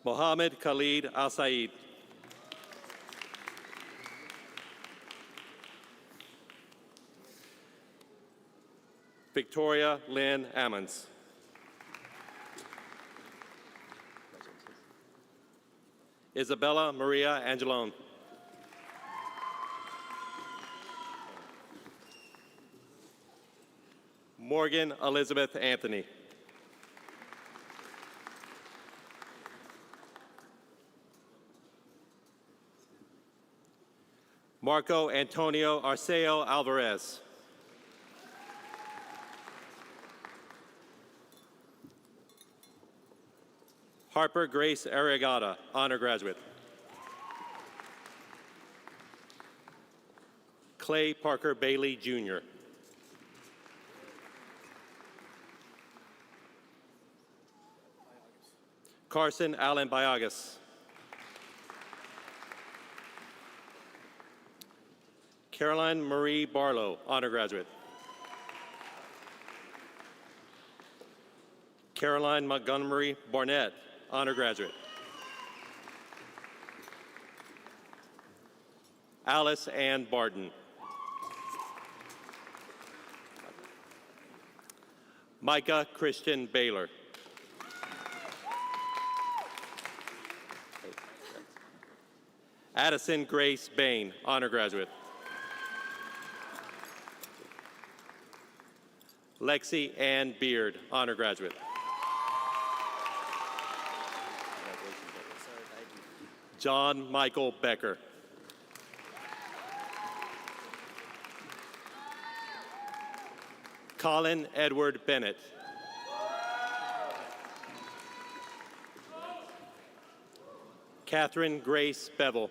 Mohammed Khalid Al-Said. Victoria Lynn Ammons. Isabella Maria Angelone. Morgan Elizabeth Anthony. Marco Antonio Arceo Alvarez. Harper Grace Arriagada, honor graduate. Clay Parker Bailey, Jr. Carson Allen Biagas. Caroline Marie Barlow, honor graduate. Caroline Montgomery Barnett, honor graduate. Alice Ann Barton. Micah Christian Baylor. Addison Grace Bain, honor graduate. Lexi Ann Beard, honor graduate. John Michael Becker. Colin Edward Bennett. Catherine Grace Bevel.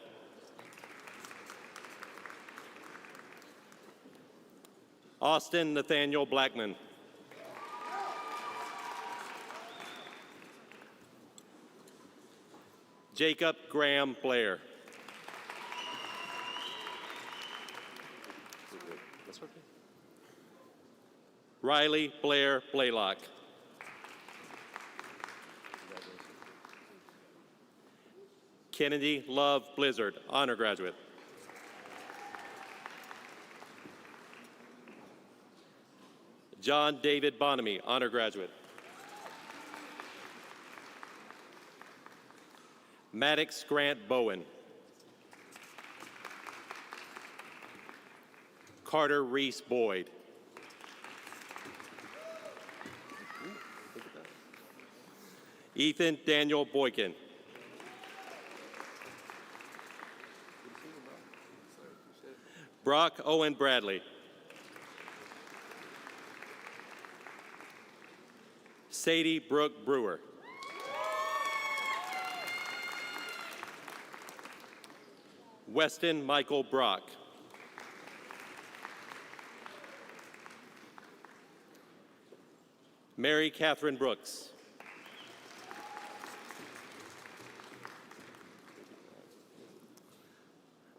Austin Nathaniel Blackman. Jacob Graham Blair. Riley Blair Blaylock. Kennedy Love Blizzard, honor graduate. John David Bonamy, honor graduate. Maddox Grant Bowen. Carter Reese Boyd. Ethan Daniel Boykin. Brock Owen Bradley. Sadie Brooke Brewer. Weston Michael Brock. Mary Catherine Brooks.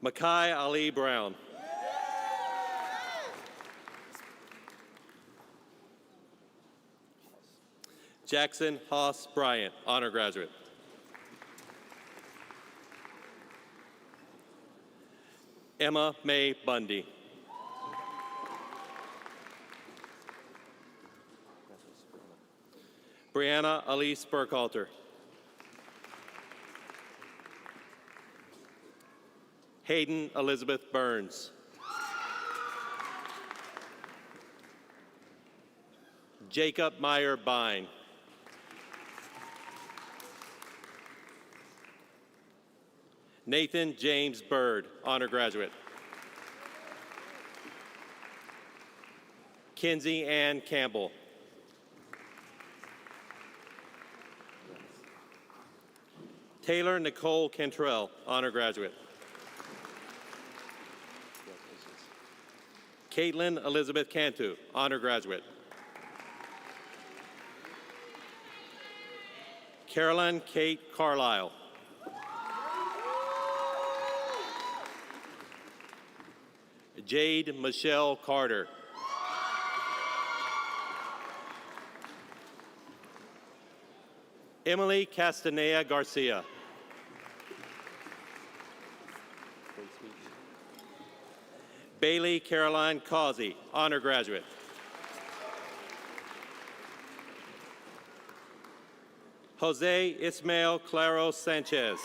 Makai Ali Brown. Jackson Haas Bryant, honor graduate. Emma Mae Bundy. Brianna Elise Burkhalter. Hayden Elizabeth Burns. Jacob Meyer Bine. Nathan James Bird, honor graduate. Kinsey Ann Campbell. Taylor Nicole Cantrell, honor graduate. Caitlin Elizabeth Cantu, honor graduate. Carolyn Kate Carlisle. Jade Michelle Carter. Emily Castaneda Garcia. Bailey Caroline Causey, honor graduate. Jose Ismael Claro Sanchez.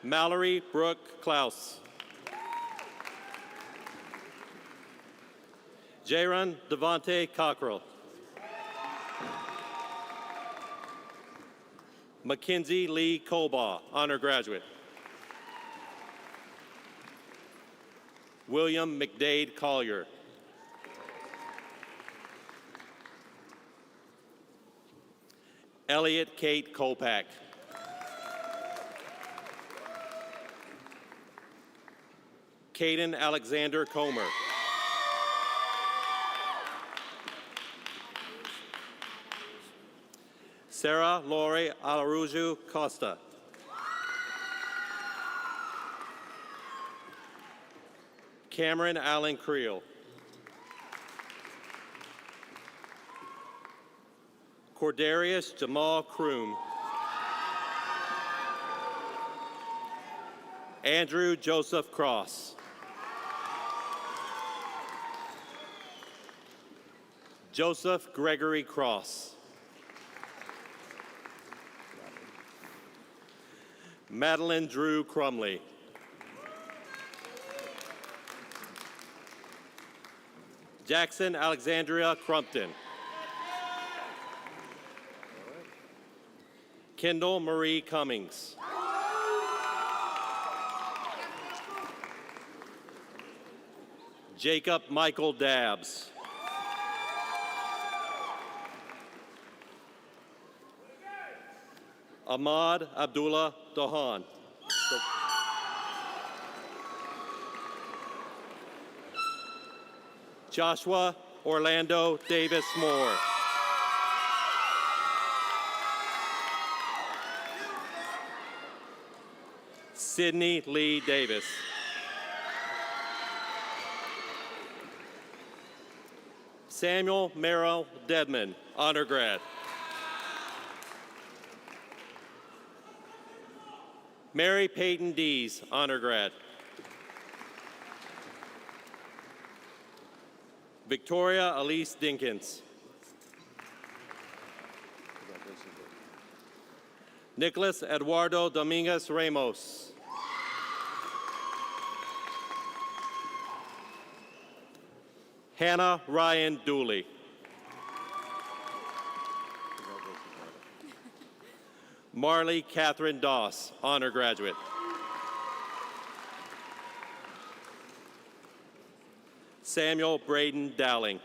Mallory Brooke Klaus. Jaron Devontae Cockrell. Mackenzie Lee Colbaugh, honor graduate. William McDade Collier. Elliot Kate Kolpak. Caden Alexander Comer. Sarah Lori Alaruju Costa. Cameron Allen Creel. Cordarius Jamal Kroom. Andrew Joseph Cross. Joseph Gregory Cross. Madeline Drew Crumley. Jackson Alexandria Crumpton. Kendall Marie Cummings. Jacob Michael Dabbs. Ahmad Abdullah Dohan. Joshua Orlando Davis Moore. Sydney Lee Davis. Samuel Merrill Dedman, honor grad. Mary Peyton Dees, honor grad. Victoria Elise Dinkins. Nicholas Eduardo Dominguez Ramos. Hannah Ryan Dooley. Marley Catherine Doss, honor graduate. Samuel Braden Dowling.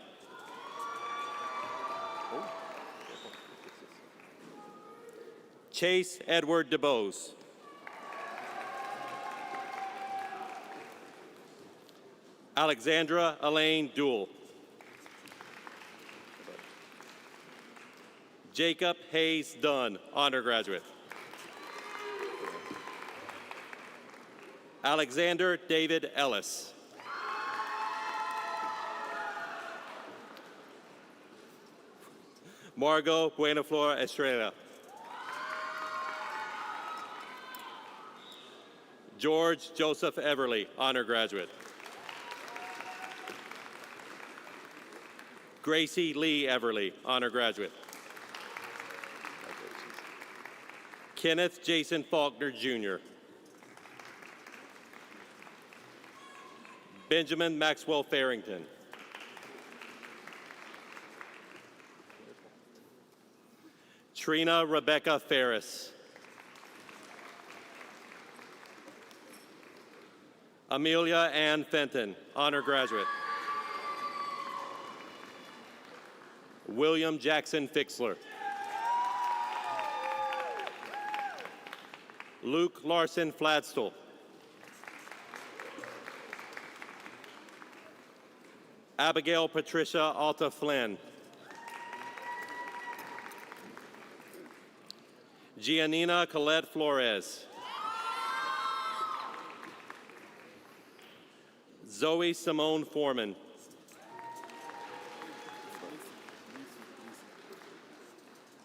Chase Edward DeBose. Alexandra Elaine Duell. Jacob Hayes Dunn, honor graduate. Alexander David Ellis. Margot Buenaflor Estrella. George Joseph Everly, honor graduate. Gracie Lee Everly, honor graduate. Kenneth Jason Faulkner, Jr. Benjamin Maxwell Farrington. Trina Rebecca Ferris. Amelia Ann Fenton, honor graduate. William Jackson Fixler. Luke Larson Fladstall. Abigail Patricia Alta Flynn. Giannina Colette Flores. Zoe Simone Foreman.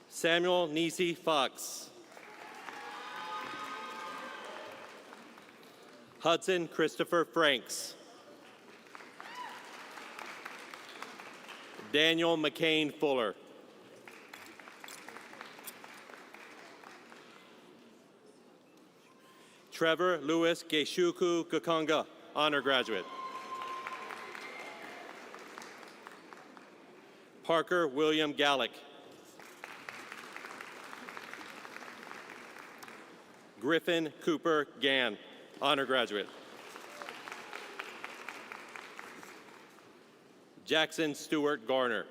Samuel Nisi Fox. Hudson Christopher Franks. Daniel McCain Fuller. Trevor Lewis Geshuku Gakanga, honor graduate. Parker William Gallick. Griffin Cooper Gann, honor graduate. Jackson Stewart Garner.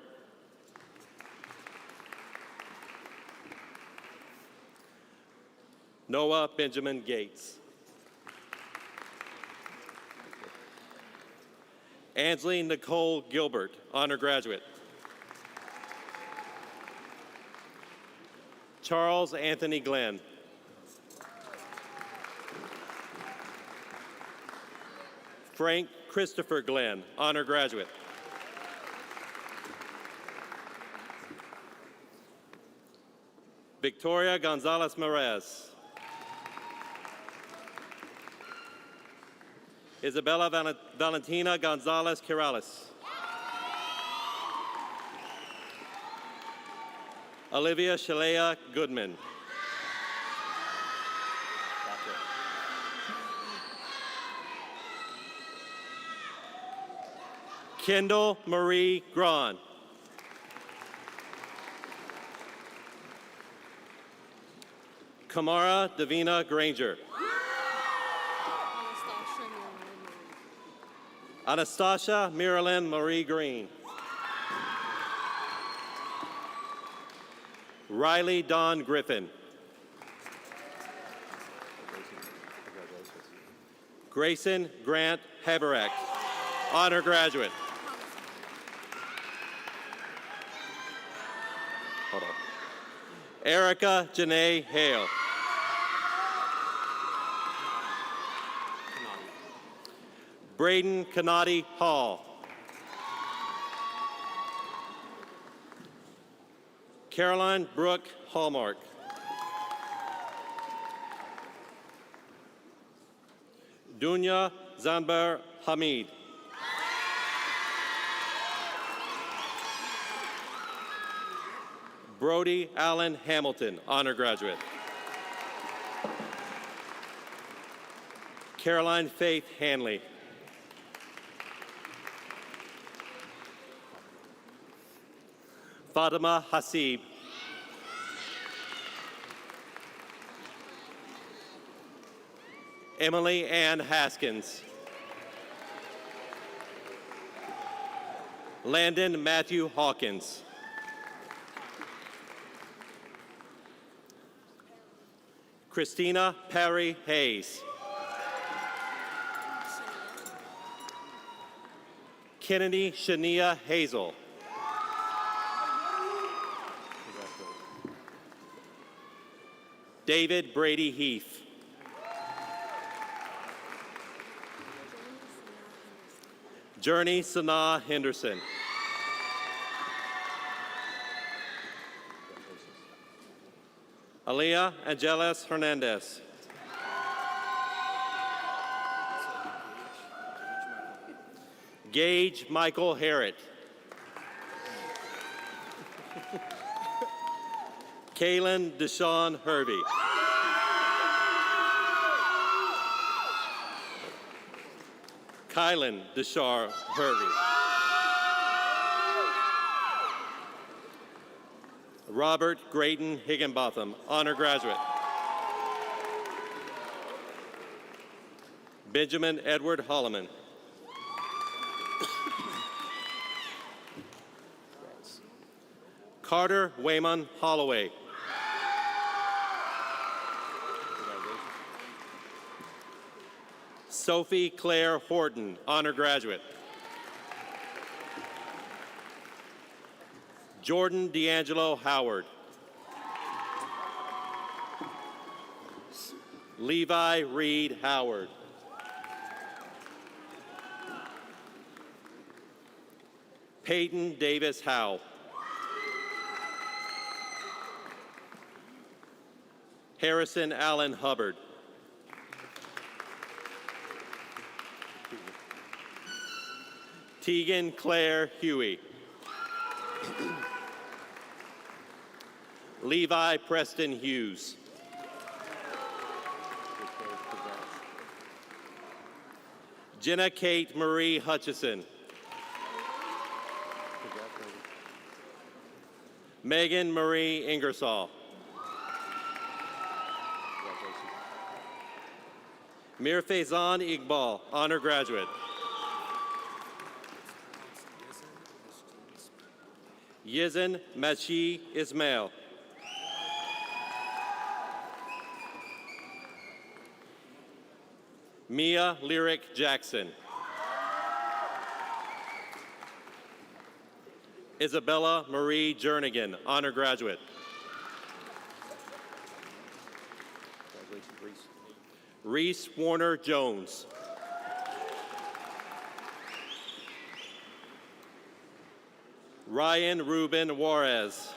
Noah Benjamin Gates. Ansley Nicole Gilbert, honor graduate. Charles Anthony Glenn. Frank Christopher Glenn, honor graduate. Victoria Gonzalez Merez. Isabella Valentina Gonzalez Corrales. Olivia Shalea Goodman. Kendall Marie Grawn. Kamara Davina Granger. Anastasia Marilyn Marie Green. Riley Dawn Griffin. Grayson Grant Haberek, honor graduate. Hold on. Erica Janae Hale. Braden Kanati Hall. Caroline Brooke Hallmark. Dunya Zanbar Hamid. Brody Allen Hamilton, honor graduate. Caroline Faith Hanley. Fatima Hasib. Emily Ann Haskins. Landon Matthew Hawkins. Christina Perry Hayes. Kennedy Shania Hazel. David Brady Heath. Journey Sanaa Henderson. Aliyah Angeles Hernandez. Gage Michael Harrett. Kaylin Deshawn Hervey. Kylan Deshar Hervey. Robert Grayton Higginbotham, honor graduate. Benjamin Edward Holloman. Carter Wayman Holloway. Sophie Claire Horton, honor graduate. Jordan D'Angelo Howard. Levi Reed Howard. Peyton Davis Howe. Harrison Allen Hubbard. Tegan Claire Huey. Levi Preston Hughes. Jenna Kate Marie Hutchison. Megan Marie Ingersoll. Mir Faizan Iqbal, honor graduate. Yizan Machi Ismail. Mia Lyric Jackson. Isabella Marie Jernigan, honor graduate. Reese Warner Jones. Ryan Ruben Juarez.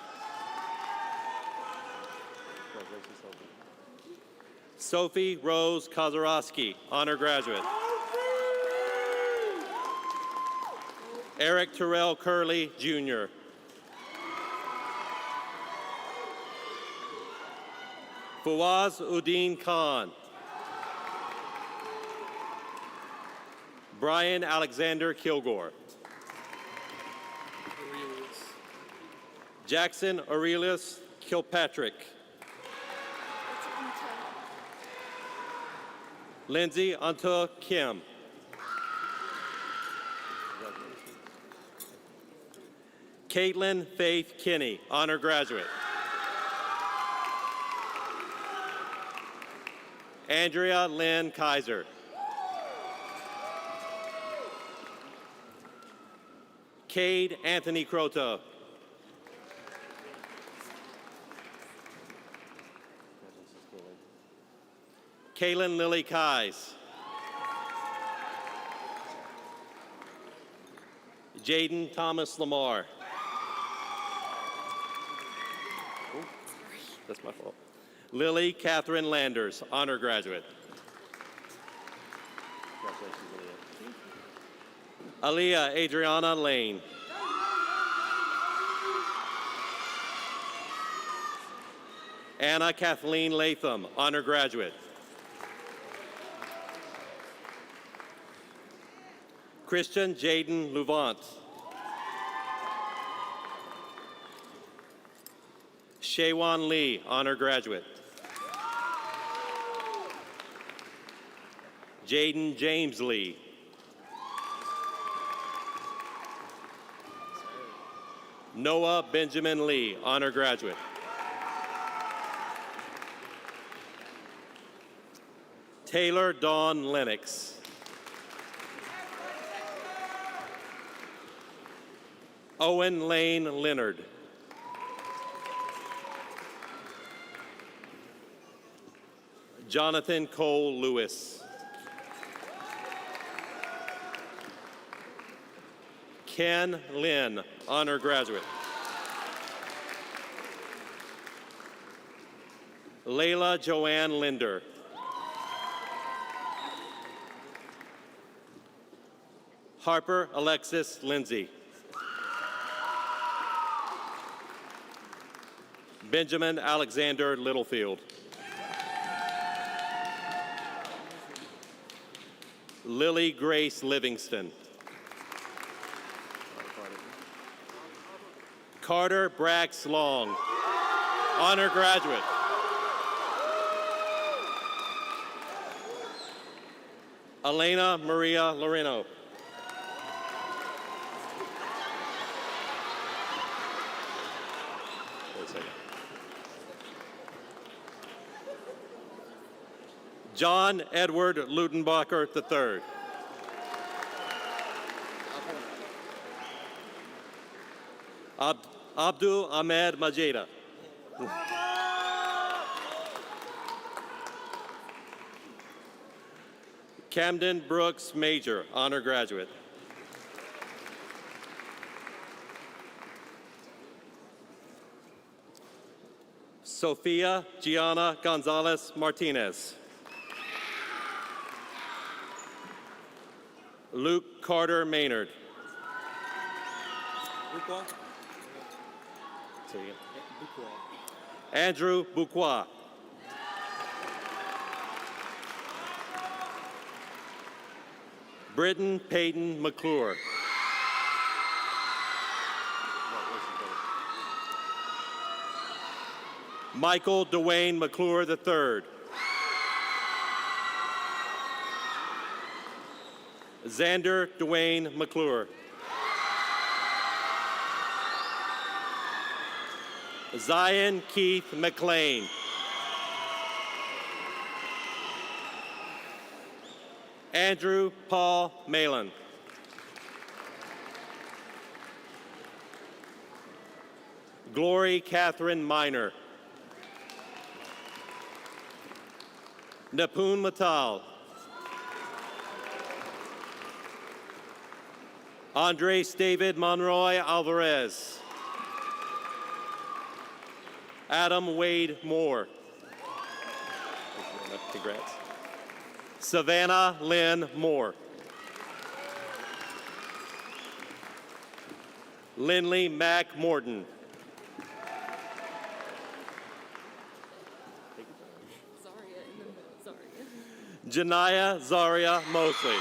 Sophie Rose Kozarowski, honor graduate. Eric Terrell Curley, Jr. Fawaz Uddin Khan. Brian Alexander Kilgore. Jackson Aurelius Kilpatrick. Lindsay Anta Kim. Caitlin Faith Kinney, honor graduate. Andrea Lynn Kaiser. Cade Anthony Croto. Kaylin Lily Kais. Jaden Thomas Lamar. That's my fault. Lily Catherine Landers, honor graduate. Aaliyah Adriana Lane. Anna Kathleen Latham, honor graduate. Christian Jaden Luvant. Shaywan Lee, honor graduate. Jaden James Lee. Noah Benjamin Lee, honor graduate. Taylor Dawn Lennox. Owen Lane Leonard. Jonathan Cole Lewis. Ken Lynn, honor graduate. Layla Joanne Linder. Harper Alexis Lindsay. Benjamin Alexander Littlefield. Lily Grace Livingston. Carter Brax Long, honor graduate. Elena Maria Loreno. John Edward Lutenbacher III. Abdul Ahmed Majeda. Camden Brooks Major, honor graduate. Sophia Gianna Gonzalez Martinez. Luke Carter Maynard. Andrew Bouquois. Britton Peyton McClure. Michael Dwayne McClure III. Xander Dwayne McClure. Zion Keith McLean. Andrew Paul Malin. Glory Catherine Miner. Napun Matal. Andres David Monroy Alvarez. Adam Wade Moore. Congrats. Savannah Lynn Moore. Lindley Mack Morton. Janaya Zaria Mosley.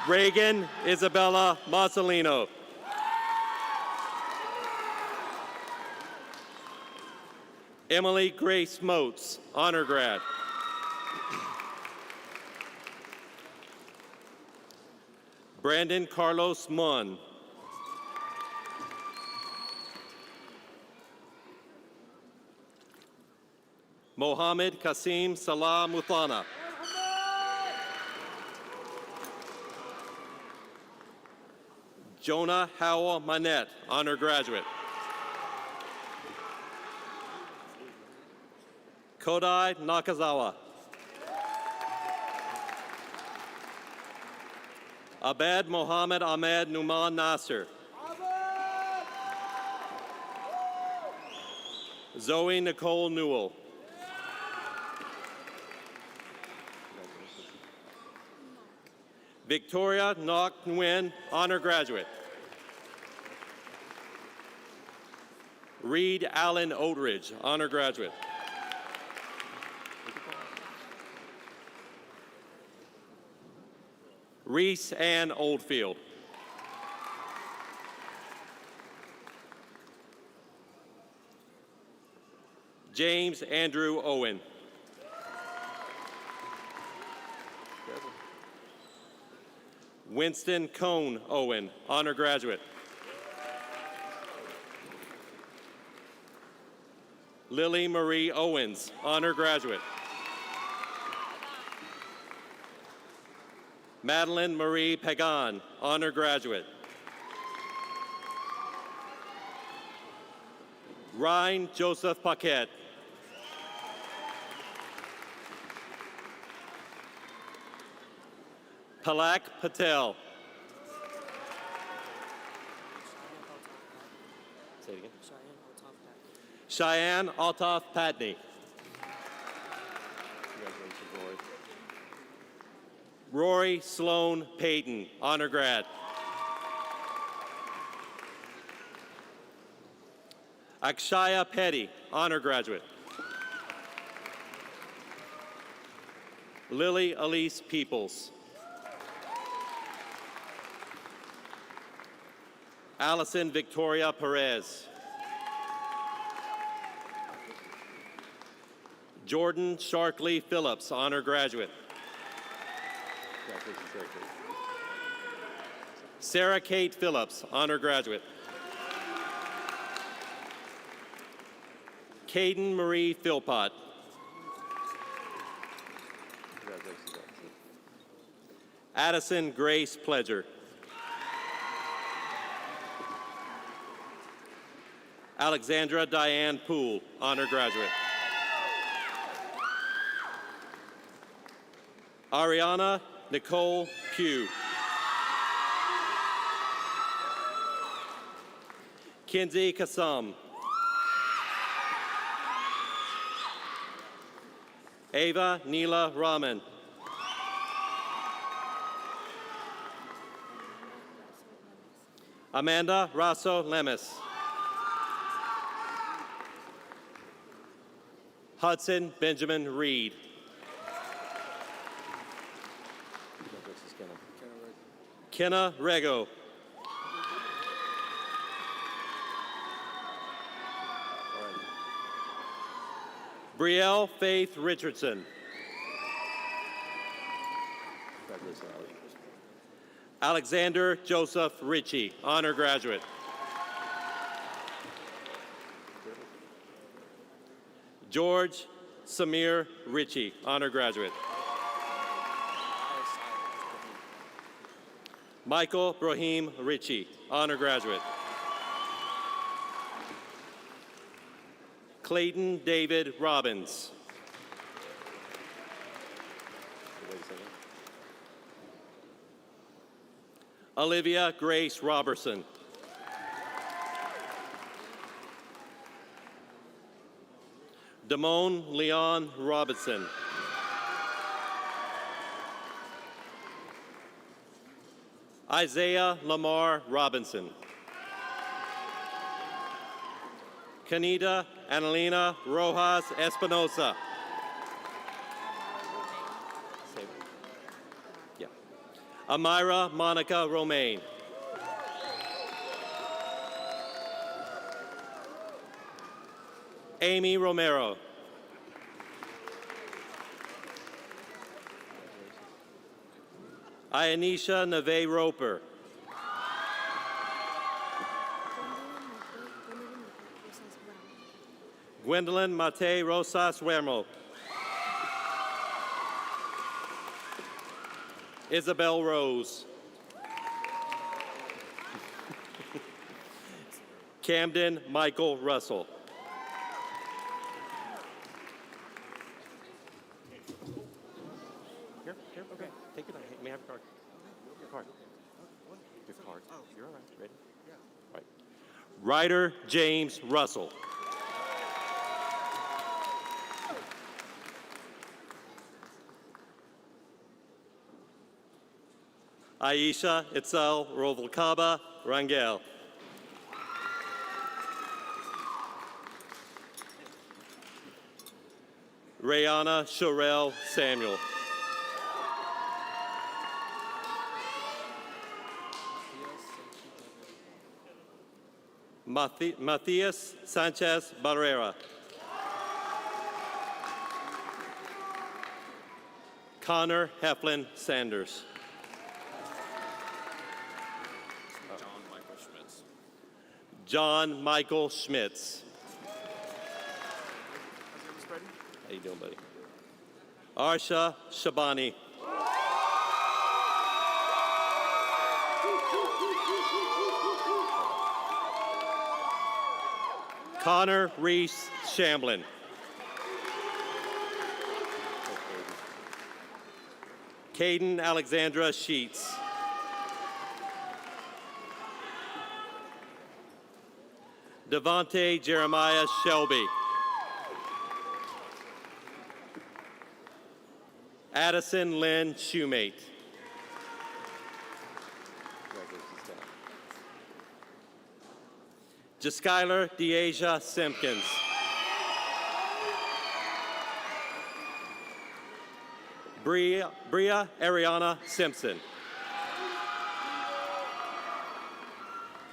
Reagan Isabella Marcelino. Emily Grace Moats, honor grad. Brandon Carlos Munn. Mohammed Kasim Salah Muthana. Jonah Howell Manette, honor graduate. Kodai Nakazawa. Abed Mohammed Ahmed Numan Nasser. Zoe Nicole Newell. Victoria Nok Nguyen, honor graduate. Reed Allen Oldridge, honor graduate. Reese Ann Oldfield. James Andrew Owen. Winston Cone Owen, honor graduate. Lily Marie Owens, honor graduate. Madeline Marie Pagan, honor graduate. Ryan Joseph Paquette. Palak Patel. Say it again. Cheyenne Altaf Patney. Congratulations, Rory. Rory Sloan Payton, honor grad. Akshaya Petty, honor graduate. Lily Elise Peoples. Allison Victoria Perez. Jordan Sharkley Phillips, honor graduate. Sarah Kate Phillips, honor graduate. Caden Marie Philpott. Addison Grace Pledger. Alexandra Diane Poole, honor graduate. Ariana Nicole Pugh. Kinsey Kassam. Ava Neela Raman. Amanda Rasso Lemus. Hudson Benjamin Reed. Kenna Rego. Brielle Faith Richardson. Alexander Joseph Ritchie, honor graduate. George Samir Ritchie, honor graduate. Michael Brahim Ritchie, honor graduate. Clayton David Robbins. Olivia Grace Robertson. Damone Leon Robinson. Isaiah Lamar Robinson. Canita Annalena Rojas Espinosa. Yeah. Amira Monica Romaine. Amy Romero. Ionisha Neve Roper. Gwendolyn Mate Rosas Wermo. Isabel Rose. Camden Michael Russell. Here, okay. Take your time. May I have your card? Your card. Your card. Oh, you're all right. Ready? Yeah. All right. Ryder James Russell. Aisha Itzel Rovalcaba Rangel. Rayana Sherelle Samuel. Matthias Sanchez Barrera. Connor Heflin Sanders. John Michael Schmitz. How you doing, buddy? Arsha Shabani. Connor Reese Shamblin. Caden Alexandra Sheets. Devontae Jeremiah Shelby. Addison Lynn Shoemate. Jaskyler Deasia Simpkins. Bria Ariana Simpson.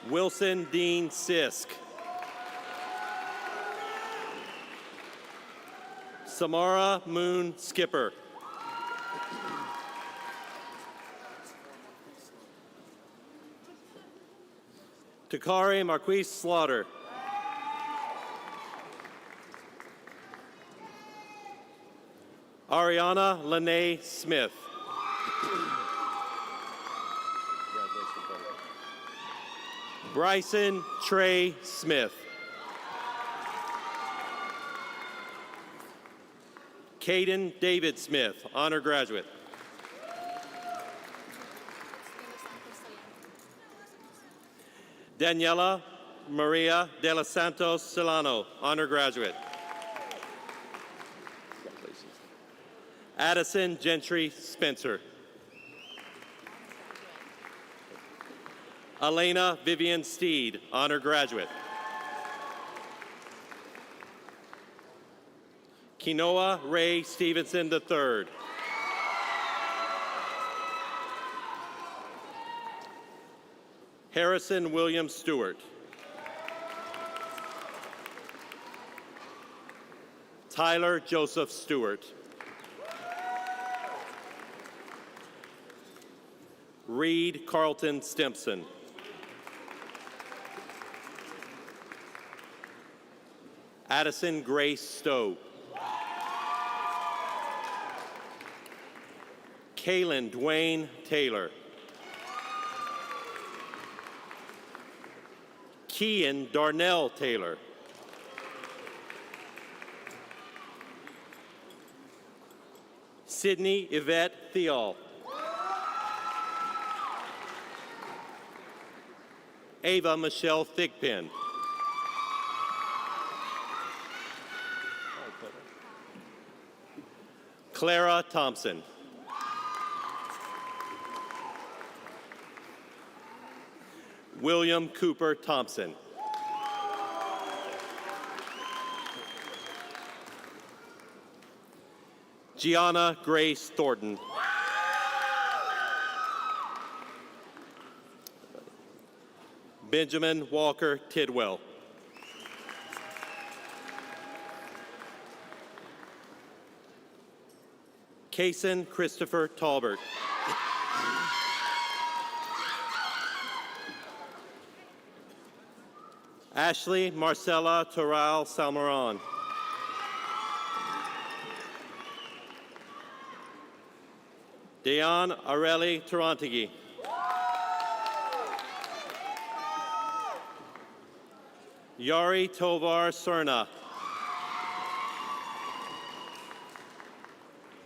Wilson Dean Sisk. Samara Moon Skipper. Takari Marquise Slaughter. Ariana Lene Smith. Bryson Trey Smith. Caden David Smith, honor graduate. Daniela Maria de los Santos Solano, honor graduate. Addison Gentry Spencer. Elena Vivian Steed, honor graduate. Kinoa Ray Stevenson III. Harrison William Stewart. Tyler Joseph Stewart. Reed Carlton Stimpson. Addison Grace Stowe. Kaylin Dwayne Taylor. Kean Darnell Taylor. Sydney Yvette Theall. Ava Michelle Thigpen. Clara Thompson. William Cooper Thompson. Gianna Grace Thornton. Benjamin Walker Tidwell. Kaysen Christopher Talbert. Ashley Marcella Toral Salmaran. Deon Areli Tarantigui. Yari Tovar Cerna.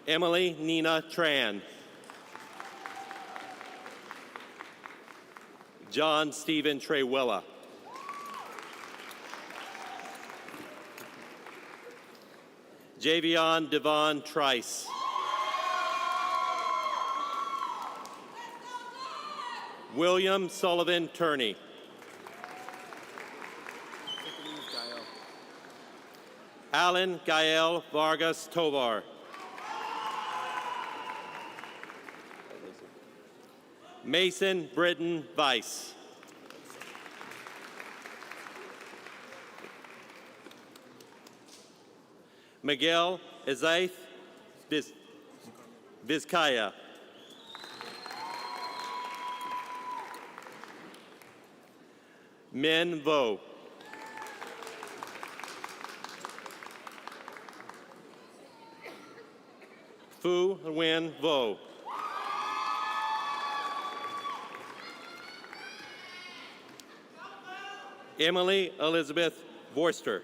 Emily Nina Tran. John Stephen Trewella. Javion Devon Trice. William Sullivan Turney. Alan Gael Vargas Tovar. Mason Britton Weiss. Miguel Ezaith Vizcaya. Min Vo. Fu Nguyen Vo. Emily Elizabeth Vorster.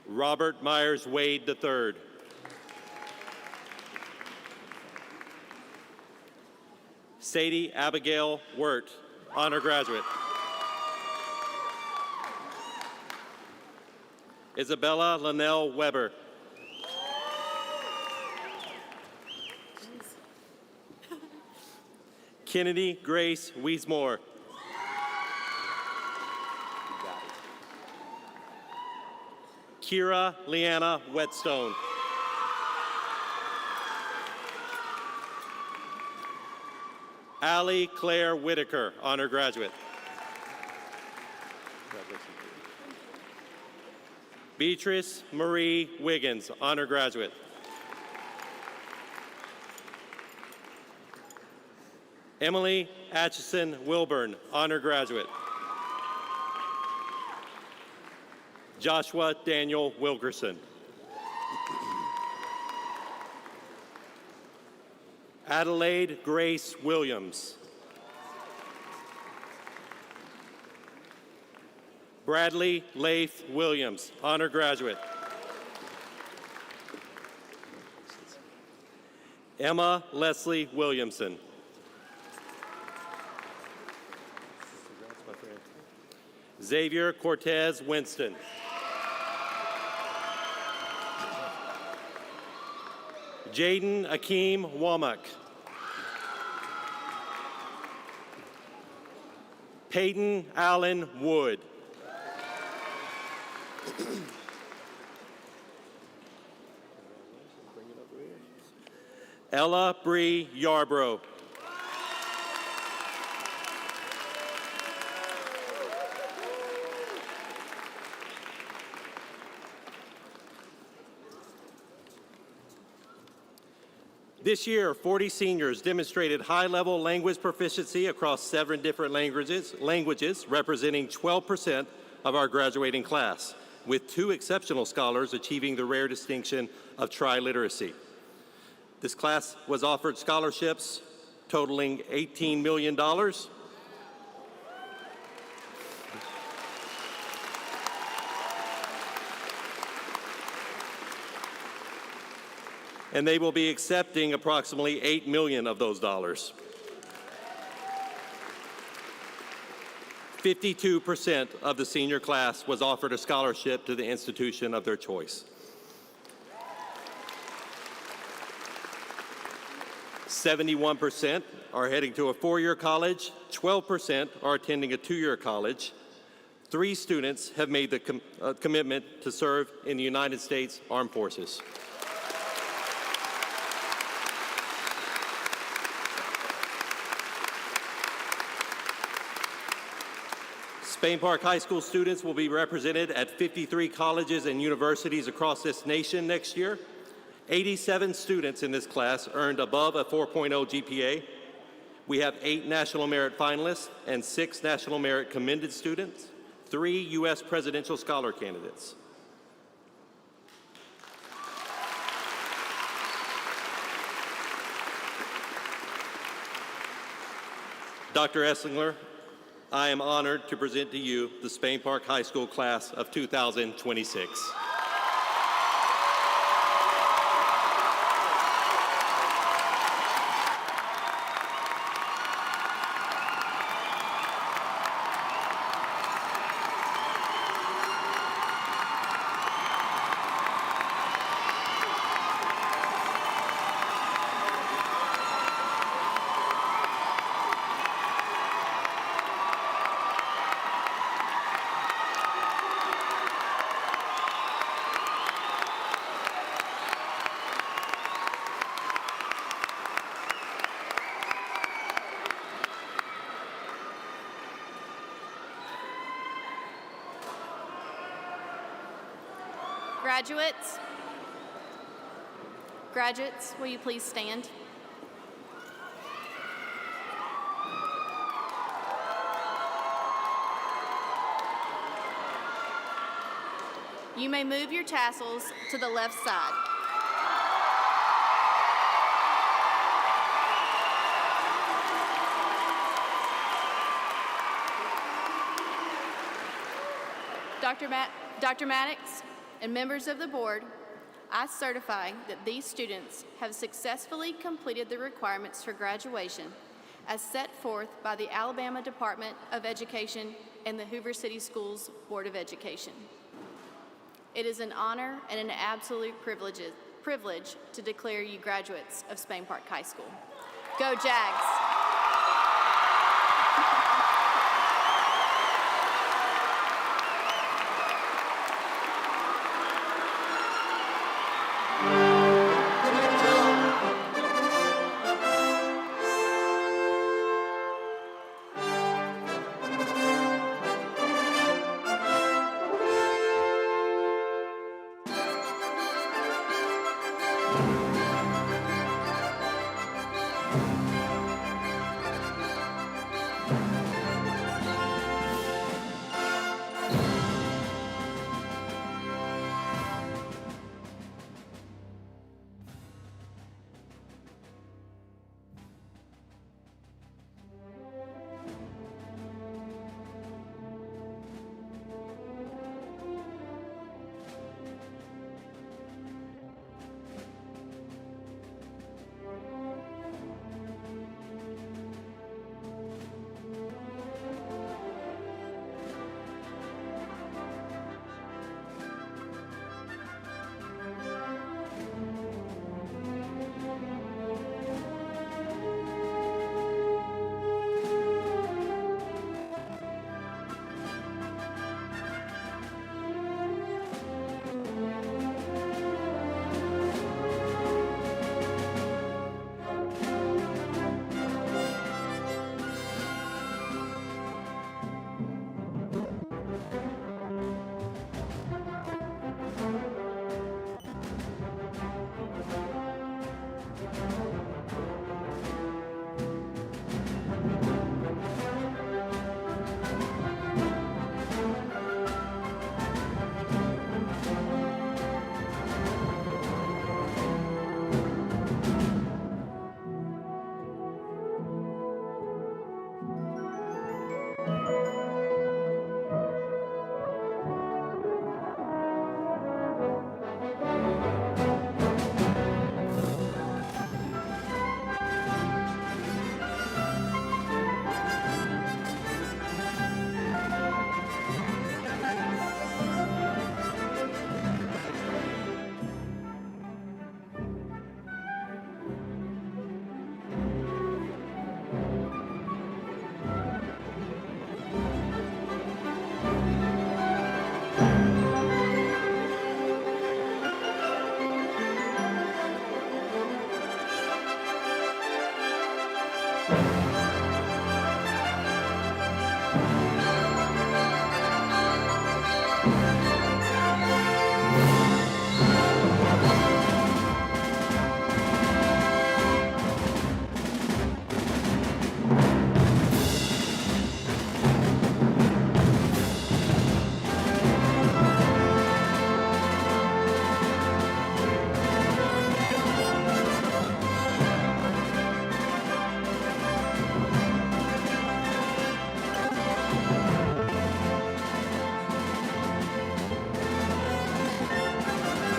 Robert Myers Wade III. Sadie Abigail Wirt, honor graduate. Isabella Linnell Weber. Kennedy Grace Wiesmore. Kira Leanna Whetstone. Allie Claire Whitaker, honor graduate. Beatrice Marie Wiggins, honor graduate. Emily Atchison Wilburn, honor graduate. Joshua Daniel Wilkerson. Adelaide Grace Williams. Bradley Leif Williams, honor graduate. Emma Leslie Williamson. Xavier Cortez Winston. Jaden Akeem Womack. Peyton Allen Wood. Ella Bree Yarbrough. This year, 40 seniors demonstrated high-level language proficiency across 7 different languages, representing 12% of our graduating class, with 2 exceptional scholars achieving the rare distinction of triliteracy. This class was offered scholarships totaling $18 million. And they will be accepting approximately $8 million of those dollars. 52% of the senior class was offered a scholarship to the institution of their choice. 71% are heading to a 4-year college, 12% are attending a 2-year college. 3 students have made the commitment to serve in the United States Armed Forces. Spain Park High School students will be represented at 53 colleges and universities across this nation next year. 87 students in this class earned above a 4.0 GPA. We have 8 National Merit finalists and 6 National Merit commended students, 3 U.S. Presidential Scholar candidates. Dr. Esslinger, I am honored to present to you the Spain Park High School class of 2026. Graduates, will you please stand? You may move your tassels to the left side. Dr. Maddox and members of the board, I certify that these students have successfully completed the requirements for graduation as set forth by the Alabama Department of Education and the Hoover City Schools Board of Education. It is an honor and an absolute privilege to declare you graduates of Spain Park High School. Go Jags!